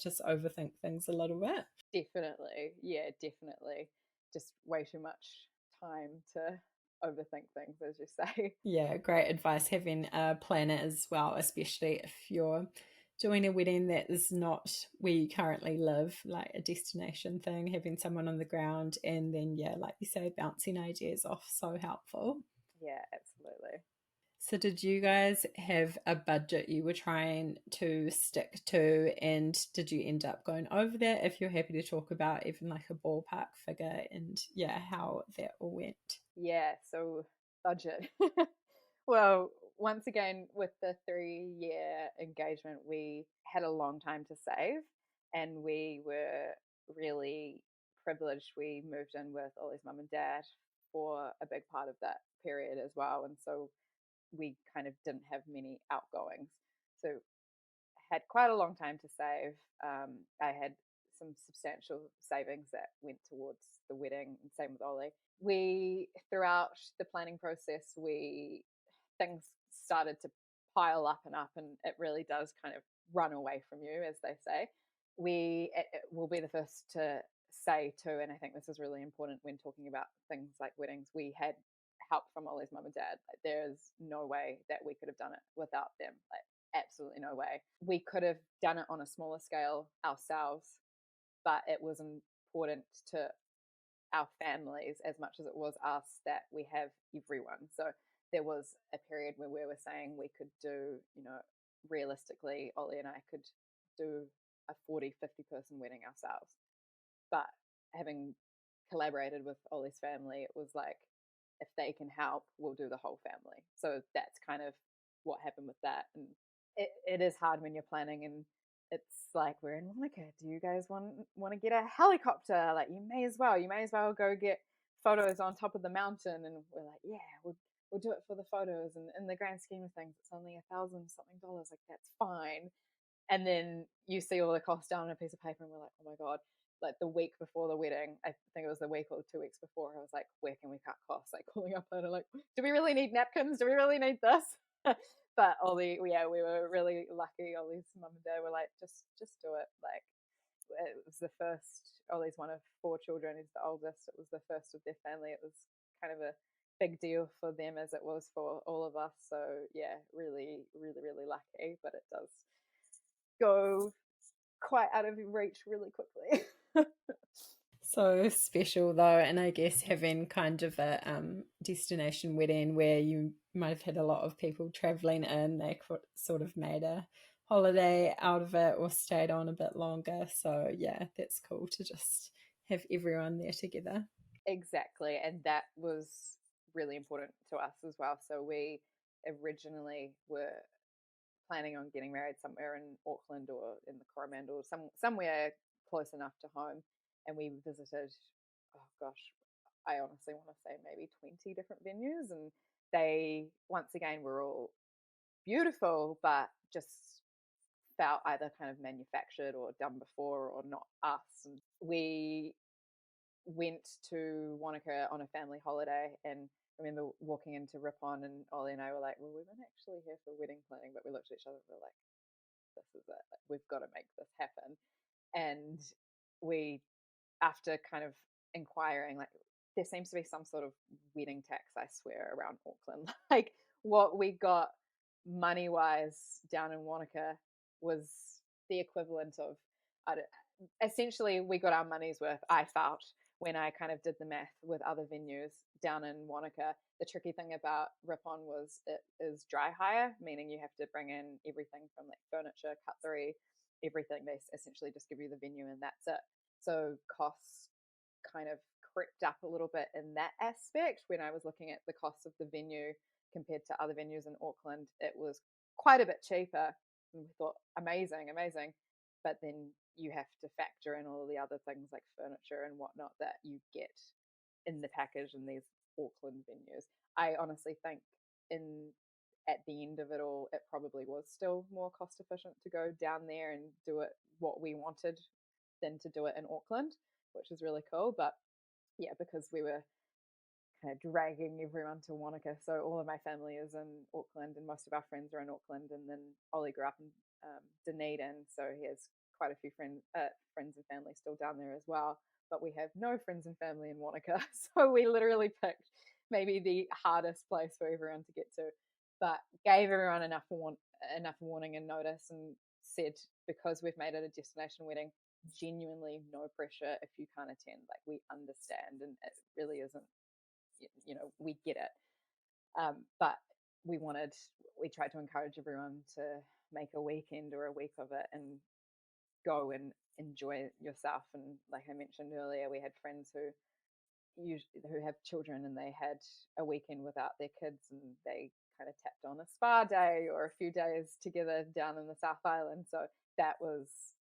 just overthink things a little bit? Definitely. Yeah, definitely. Just way too much time to overthink things, as you say. Yeah, great advice having a planner as well, especially if you're doing a wedding that is not where you currently live, like a destination thing. Having someone on the ground, and then like you say, bouncing ideas off, so helpful. Yeah, absolutely. So did you guys have a budget you were trying to stick to, and did you end up going over that? If you're happy to talk about even like a ballpark figure, and how that all went. Yeah, so budget. Well, once again, with the 3-year engagement, we had a long time to save, and we were really privileged. We moved in with Ollie's mum and dad for a big part of that period as well. And so we kind of didn't have many outgoings. So had quite a long time to save. I had some substantial savings that went towards the wedding, and same with Ollie. We, throughout the planning process, things started to pile up and up, and it really does kind of run away from you, as they say. It will be the first to say too, and I think this is really important when talking about things like weddings, we had help from Ollie's mum and dad. Like, there's no way that we could have done it without them. Like, absolutely no way. We could have done it on a smaller scale ourselves, but it was important to our families as much as it was us that we have everyone. So there was a period where we were saying we could do, realistically, Ollie and I could do a 40, 50 person wedding ourselves. But having collaborated with Ollie's family, it was like, if they can help, we'll do the whole family. So that's kind of what happened with that. And it is hard when you're planning, and it's like, we're in Wanaka. Do you guys want to get a helicopter? Like, you may as well go get photos on top of the mountain. And we're like, yeah, we'll do it for the photos. And in the grand scheme of things, it's only $1,000 something. Like, that's fine. And then you see all the costs down on a piece of paper, and we're like, oh my God. Like, the week before the wedding, I think it was the week or 2 weeks before, I was like, where can we cut costs? Like, calling up later, like, do we really need napkins? Do we really need this? But Ollie, yeah, we were really lucky. Ollie's mum and dad were like, just do it. Like, it was the first. Ollie's one of 4 children. He's the oldest. It was the first of their family. It was kind of a big deal for them, as it was for all of us. So yeah, really, really, really lucky. But it does go quite out of reach really quickly. So special though, and I guess having kind of a destination wedding where you might have had a lot of people traveling in, they sort of made a holiday out of it or stayed on a bit longer. So yeah, that's cool to just have everyone there together. Exactly, and that was really important to us as well. So we originally were planning on getting married somewhere in Auckland or in the Coromandel, somewhere close enough to home. And we visited, oh gosh, I honestly want to say maybe 20 different venues. And they, once again, were all beautiful, but just felt either kind of manufactured or done before or not us. And we went to Wanaka on a family holiday, and I remember walking into Rippon, and Ollie and I were like, well, we weren't actually here for wedding planning, but we looked at each other and we were like, this is it. Like, we've got to make this happen. And we, after kind of inquiring, like, there seems to be some sort of wedding tax, I swear, around Auckland. Like, what we got money wise down in Wanaka was the equivalent of, essentially, we got our money's worth, I felt, when I kind of did the math with other venues down in Wanaka. The tricky thing about Rippon was it is dry hire, meaning you have to bring in everything from like furniture, cutlery, everything. They essentially just give you the venue and that's it. So costs kind of crept up a little bit in that aspect. When I was looking at the cost of the venue compared to other venues in Auckland, it was quite a bit cheaper. And we thought, amazing. But then you have to factor in all the other things like furniture and whatnot that you get in the package in these Auckland venues. I honestly think at the end of it all, it probably was still more cost efficient to go down there and do it what we wanted than to do it in Auckland, which is really cool. But yeah, because we were kind of dragging everyone to Wanaka. So all of my family is in Auckland, and most of our friends are in Auckland. And then Ollie grew up in Dunedin, so he has quite a few friends and family still down there as well. But we have no friends and family in Wanaka, so we literally picked maybe the hardest place for everyone to get to, but gave everyone enough warning and notice, and said, because we've made it a destination wedding, genuinely no pressure if you can't attend. Like, we understand, and it really isn't, we get it. But we tried to encourage everyone to make a weekend or a week of it and go and enjoy yourself. And like I mentioned earlier, we had friends who have children, and they had a weekend without their kids, and they kind of tapped on a spa day or a few days together down in the South Island. So that was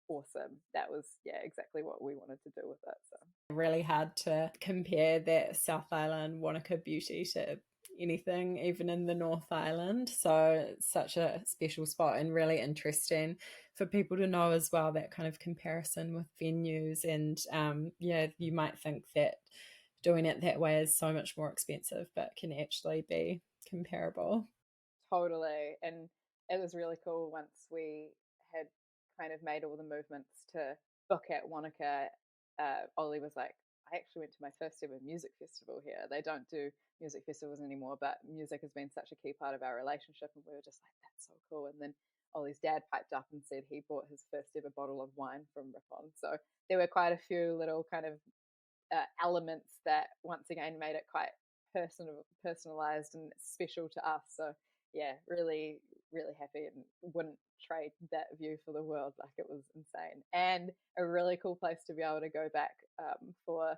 awesome. That was, yeah, exactly what we wanted to do with it. So really hard to compare that South Island Wanaka beauty to anything, even in the North Island. So it's such a special spot and really interesting for people to know as well, that kind of comparison with venues. And yeah, you might think that doing it that way is so much more expensive, but can actually be comparable. Totally. And it was really cool once we had kind of made all the movements to book at Wanaka. Ollie was like, I actually went to my first ever music festival here. They don't do music festivals anymore, but music has been such a key part of our relationship. And we were just like, that's so cool. And then Ollie's dad piped up and said he bought his first ever bottle of wine from Rippon. So there were quite a few little kind of elements that once again made it quite personalized and special to us. So yeah, really, really happy and wouldn't trade that view for the world. Like, it was insane and a really cool place to be able to go back for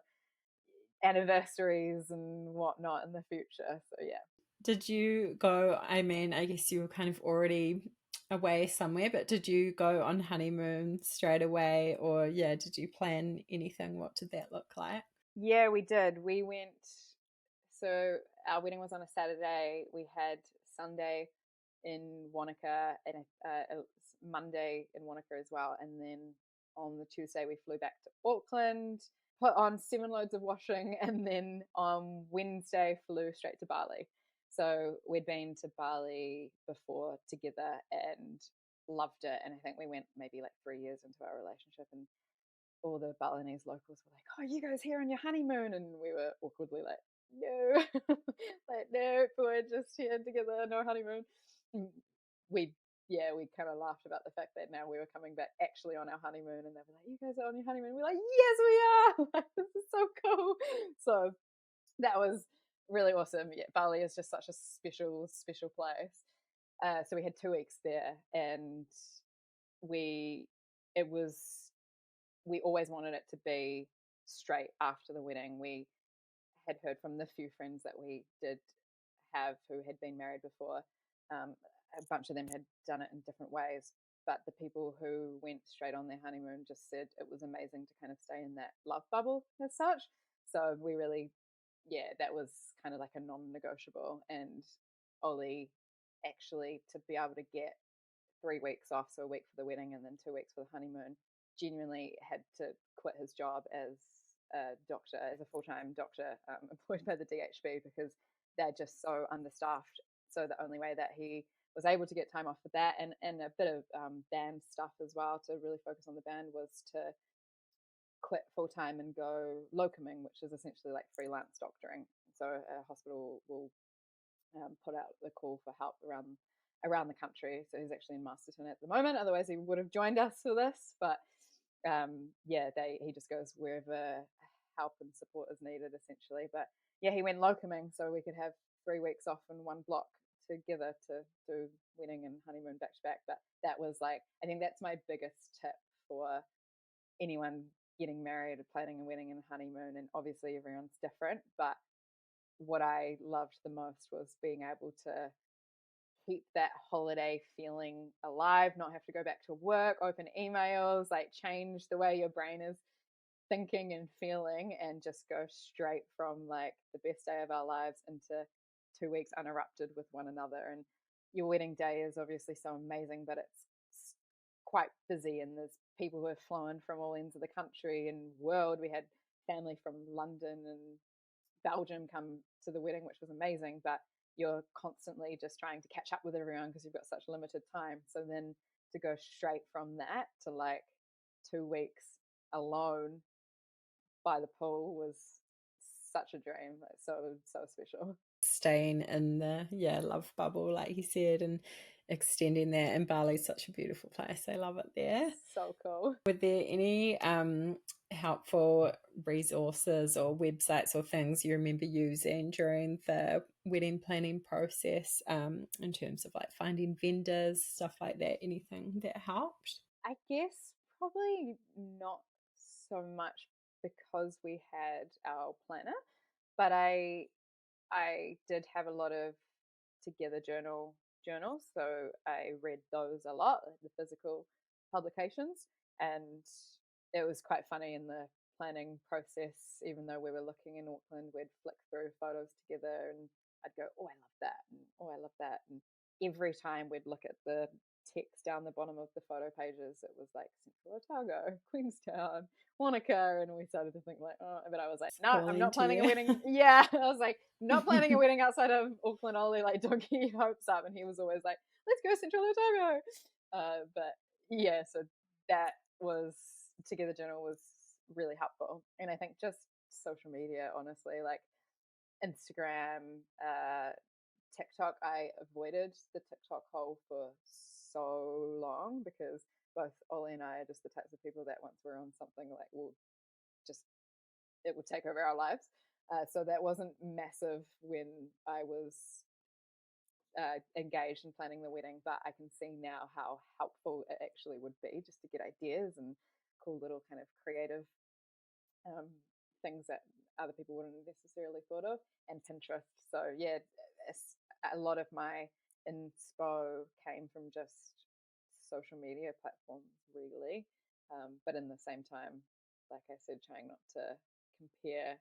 anniversaries and whatnot in the future. So yeah. Did you go, I mean, I guess you were kind of already away somewhere, but did you go on honeymoon straight away, or yeah, did you plan anything? What did that look like? Yeah, we did. We went. So our wedding was on a Saturday. We had Sunday in Wanaka and Monday in Wanaka as well. And then on the Tuesday, we flew back to Auckland, put on 7 loads of washing, and then on Wednesday, flew straight to Bali. So we'd been to Bali before together and loved it. And I think we went maybe like 3 years into our relationship, and all the Balinese locals were like, "Oh, you guys here on your honeymoon?" And we were awkwardly like, "No, like no, we're just here together, no honeymoon." And we, yeah, we kind of laughed about the fact that now we were coming back actually on our honeymoon, and they were like, "You guys are on your honeymoon?" We're like, "Yes, we are!" Like, this is so cool. So that was really awesome. Yeah, Bali is just such a special, special place. So we had 2 weeks there, and we it was we always wanted it to be straight after the wedding. We had heard from the few friends that we did have who had been married before. Um, a bunch of them had done it in different ways, but the people who went straight on their honeymoon just said it was amazing to kind of stay in that love bubble as such. So we really, yeah, that was kind of like a non-negotiable. And Ollie, actually, to be able to get 3 weeks off, so a week for the wedding and then 2 weeks for the honeymoon, genuinely had to quit his job as a doctor, as a full-time doctor employed by the DHB, because they're just so understaffed. So the only way that he was able to get time off for that and a bit of band stuff as well to really focus on the band was to quit full-time and go locuming, which is essentially like freelance doctoring. So a hospital will put out the call for help around the country. So he's actually in Masterton at the moment. Otherwise, he would have joined us for this. But yeah, he just goes wherever help and support is needed, essentially. But yeah, he went locuming so we could have 3 weeks off in one block together to do wedding and honeymoon back to back. But that was like, I think that's my biggest tip for anyone getting married or planning a wedding and a honeymoon. And obviously, everyone's different, but what I loved the most was being able to keep that holiday feeling alive, not have to go back to work, open emails, like change the way your brain is thinking and feeling, and just go straight from like the best day of our lives into 2 weeks uninterrupted with one another. And your wedding day is obviously so amazing, but it's quite busy, and there's people who have flown from all ends of the country and world. We had family from London and Belgium come to the wedding, which was amazing, but you're constantly just trying to catch up with everyone because you've got such limited time. So then to go straight from that to like 2 weeks alone by the pool was such a dream. Like, so special. Staying in the love bubble, like you said, and extending that. And Bali's such a beautiful place. I love it there. So cool. Were there any helpful resources or websites or things you remember using during the wedding planning process, in terms of like finding vendors, stuff like that? Anything that helped? I guess probably not so much because we had our planner, but I did have a lot of together journals, so I read those a lot, the physical publications, and it was quite funny in the planning process. Even though we were looking in Auckland, we'd flick through photos together, and I'd go, oh, I love that, and oh, I love that, and every time we'd look at the text down the bottom of the photo pages, it was like Central Otago, Queenstown, Wanaka, and we started to think like, oh, but I was like, no, I'm not planning a wedding. Yeah, I was like, not planning a wedding outside of Auckland. Ollie, like, don't get your hopes up. And he was always like, let's go Central Otago. But yeah, so that was Together Journal was really helpful, and I think just social media, honestly, like Instagram, TikTok. I avoided the TikTok hole for so long because both Ollie and I are just the types of people that once we're on something, like, we'll just, it would take over our lives. So that wasn't massive when I was engaged in planning the wedding, but I can see now how helpful it actually would be just to get ideas and cool little kind of creative um, things that other people wouldn't have necessarily thought of, and Pinterest. So yeah, a lot of my inspo came from just social media platforms, really. But in the same time, like I said, trying not to compare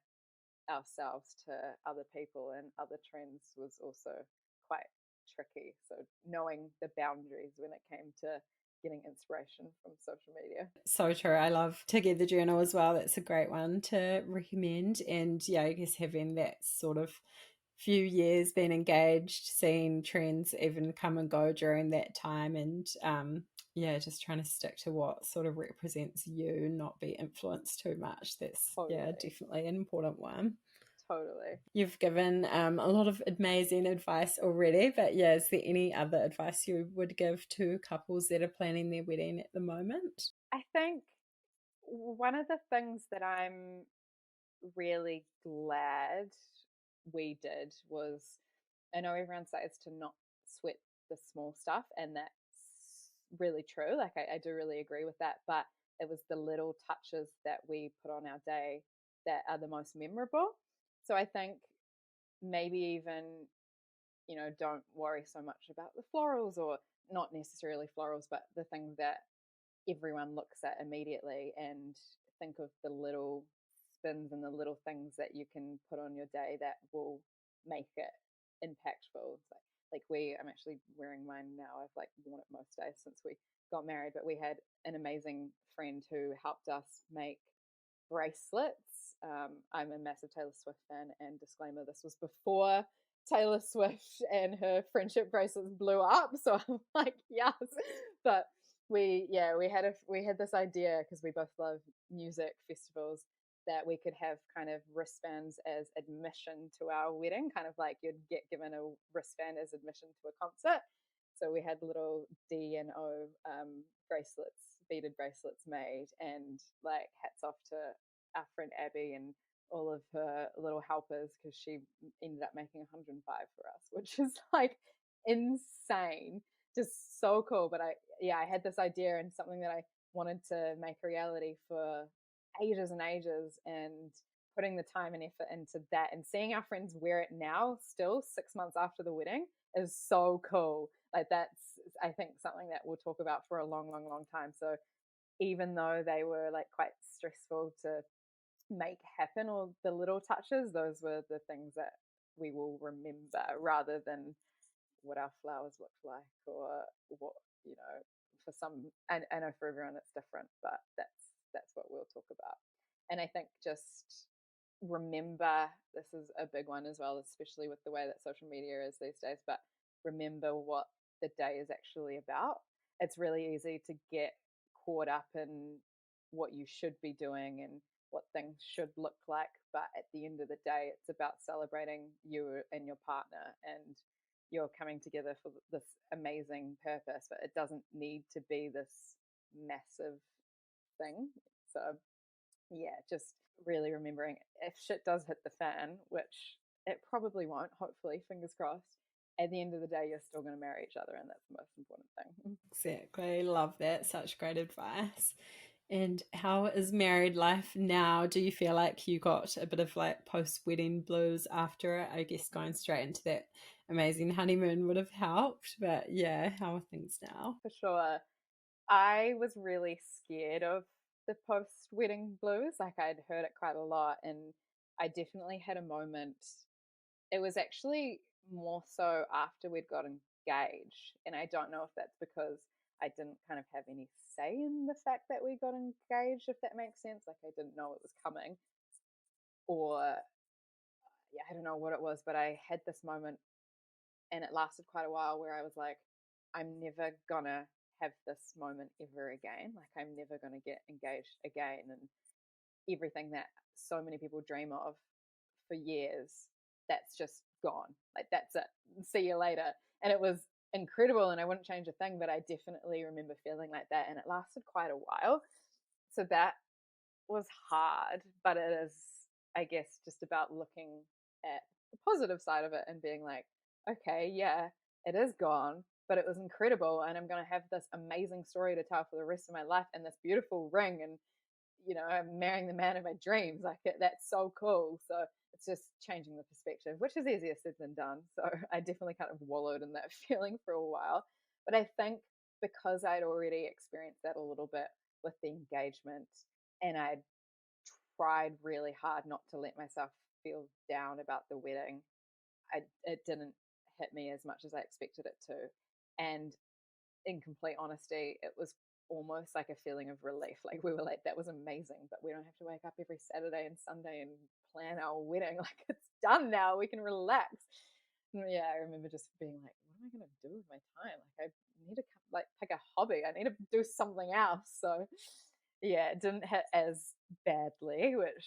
ourselves to other people and other trends was also quite tricky. So knowing the boundaries when it came to getting inspiration from social media. So true. I love Together Journal as well. That's a great one to recommend. And yeah, I guess having that sort of few years being engaged, seeing trends even come and go during that time, and yeah, just trying to stick to what sort of represents you, not be influenced too much. That's yeah, definitely an important one. Totally. You've given a lot of amazing advice already, but yeah, is there any other advice you would give to couples that are planning their wedding at the moment? I think one of the things that I'm really glad we did was, I know everyone says to not sweat the small stuff, and that's really true. Like, I do really agree with that, but it was the little touches that we put on our day that are the most memorable. So I think maybe even, don't worry so much about the florals, or not necessarily florals, but the things that everyone looks at immediately, and think of the little spins and the little things that you can put on your day that will make it impactful. It's I'm actually wearing mine now. I've like worn it most days since we got married, but we had an amazing friend who helped us make bracelets. I'm a massive Taylor Swift fan, and disclaimer, this was before Taylor Swift and her friendship bracelets blew up. So I'm like, yes. But we had this idea, because we both love music festivals, that we could have kind of wristbands as admission to our wedding, kind of like you'd get given a wristband as admission to a concert. So we had little D and O bracelets, beaded bracelets made, and like hats off to our friend Abby and all of her little helpers, because she ended up making 105 for us, which is like insane, just so cool. But I had this idea and something that I wanted to make a reality for ages and ages, and putting the time and effort into that, and seeing our friends wear it now, still 6 months after the wedding, is so cool. Like, that's, I think, something that we'll talk about for a long, long, long time. So even though they were like quite stressful to make happen, or the little touches, those were the things that we will remember, rather than what our flowers looked like, or what, for some, I know for everyone it's different, but that's what we'll talk about. And I think just remember, this is a big one as well, especially with the way that social media is these days, but remember what the day is actually about. It's really easy to get caught up in what you should be doing and what things should look like, but at the end of the day, it's about celebrating you and your partner, and you're coming together for this amazing purpose, but it doesn't need to be this massive thing. So yeah, just really remembering, if shit does hit the fan, which it probably won't, hopefully, fingers crossed, at the end of the day, you're still going to marry each other, and that's the most important thing. Exactly. Love that. Such great advice. And how is married life now? Do you feel like you got a bit of like post-wedding blues after it? I guess going straight into that amazing honeymoon would have helped. But yeah, how are things now? For sure. I was really scared of the post-wedding blues. Like, I'd heard it quite a lot, and I definitely had a moment. It was actually more so after we'd got engaged. And I don't know if that's because I didn't kind of have any say in the fact that we got engaged, if that makes sense. Like I didn't know it was coming, or yeah, I don't know what it was, but I had this moment, and it lasted quite a while, where I was like, I'm never gonna have this moment ever again. Like I'm never gonna get engaged again, and everything that so many people dream of for years, that's just gone. Like that's it. See you later. And it was incredible, and I wouldn't change a thing, but I definitely remember feeling like that, and it lasted quite a while. So that was hard, but it is, I guess, just about looking at the positive side of it and being like, okay, yeah, it is gone, but it was incredible, and I'm going to have this amazing story to tell for the rest of my life, and this beautiful ring, and I'm marrying the man of my dreams. Like that's so cool. So it's just changing the perspective, which is easier said than done. So I definitely kind of wallowed in that feeling for a while. But I think because I'd already experienced that a little bit with the engagement, and I'd tried really hard not to let myself feel down about the wedding, it didn't hit me as much as I expected it to. And in complete honesty, it was almost like a feeling of relief. Like we were like, that was amazing, but we don't have to wake up every Saturday and Sunday and plan our wedding. Like it's done now. We can relax. And yeah, I remember just being like, what am I going to do with my time? Like I need to pick a hobby. I need to do something else. So yeah, it didn't hit as badly, which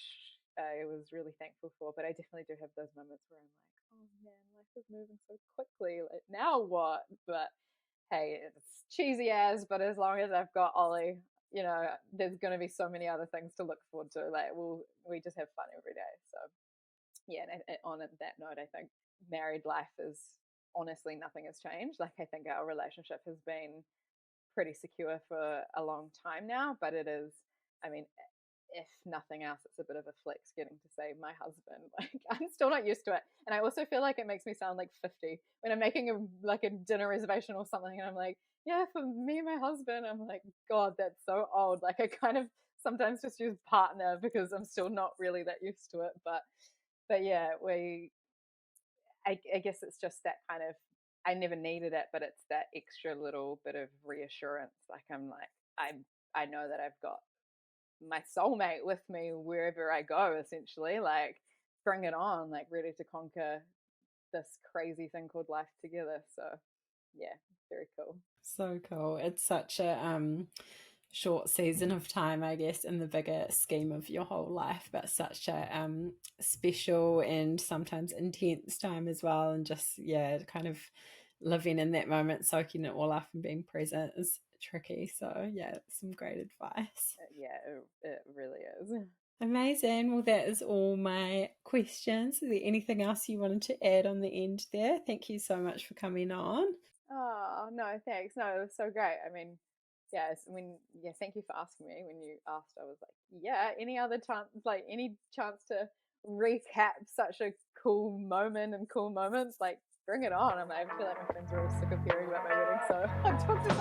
I was really thankful for. But I definitely do have those moments where I'm like, oh man, life is moving so quickly. Like now what? But hey, it's cheesy as, but as long as I've got Ollie, there's going to be so many other things to look forward to. Like we just have fun every day. So yeah, and on that note, I think married life is honestly nothing has changed. Like I think our relationship has been pretty secure for a long time now, but it is, I mean, if nothing else, it's a bit of a flex getting to say my husband. Like I'm still not used to it, and I also feel like it makes me sound like 50 when I'm making a dinner reservation or something, and I'm like, yeah, for me and my husband. I'm like, God, that's so old. Like I kind of sometimes just use partner because I'm still not really that used to it. But yeah, I guess it's just that kind of, I never needed it, but it's that extra little bit of reassurance. Like I know that I've got my soulmate with me wherever I go, essentially. Like bring it on, like ready to conquer this crazy thing called life together. So yeah, very cool. So cool. It's such a short season of time, I guess, in the bigger scheme of your whole life, but such a special and sometimes intense time as well. And just kind of living in that moment, soaking it all up and being present is tricky. So yeah, some great advice. Yeah, it really is. Amazing. Well, that is all my questions. Is there anything else you wanted to add on the end there? Thank you so much for coming on. Oh, no, thanks. No, it was so great. I mean, thank you for asking me. When you asked, I was like, yeah, any chance to recap such a cool moment and cool moments, like bring it on. I feel like my friends are all sick of hearing about my wedding, so I'll talk to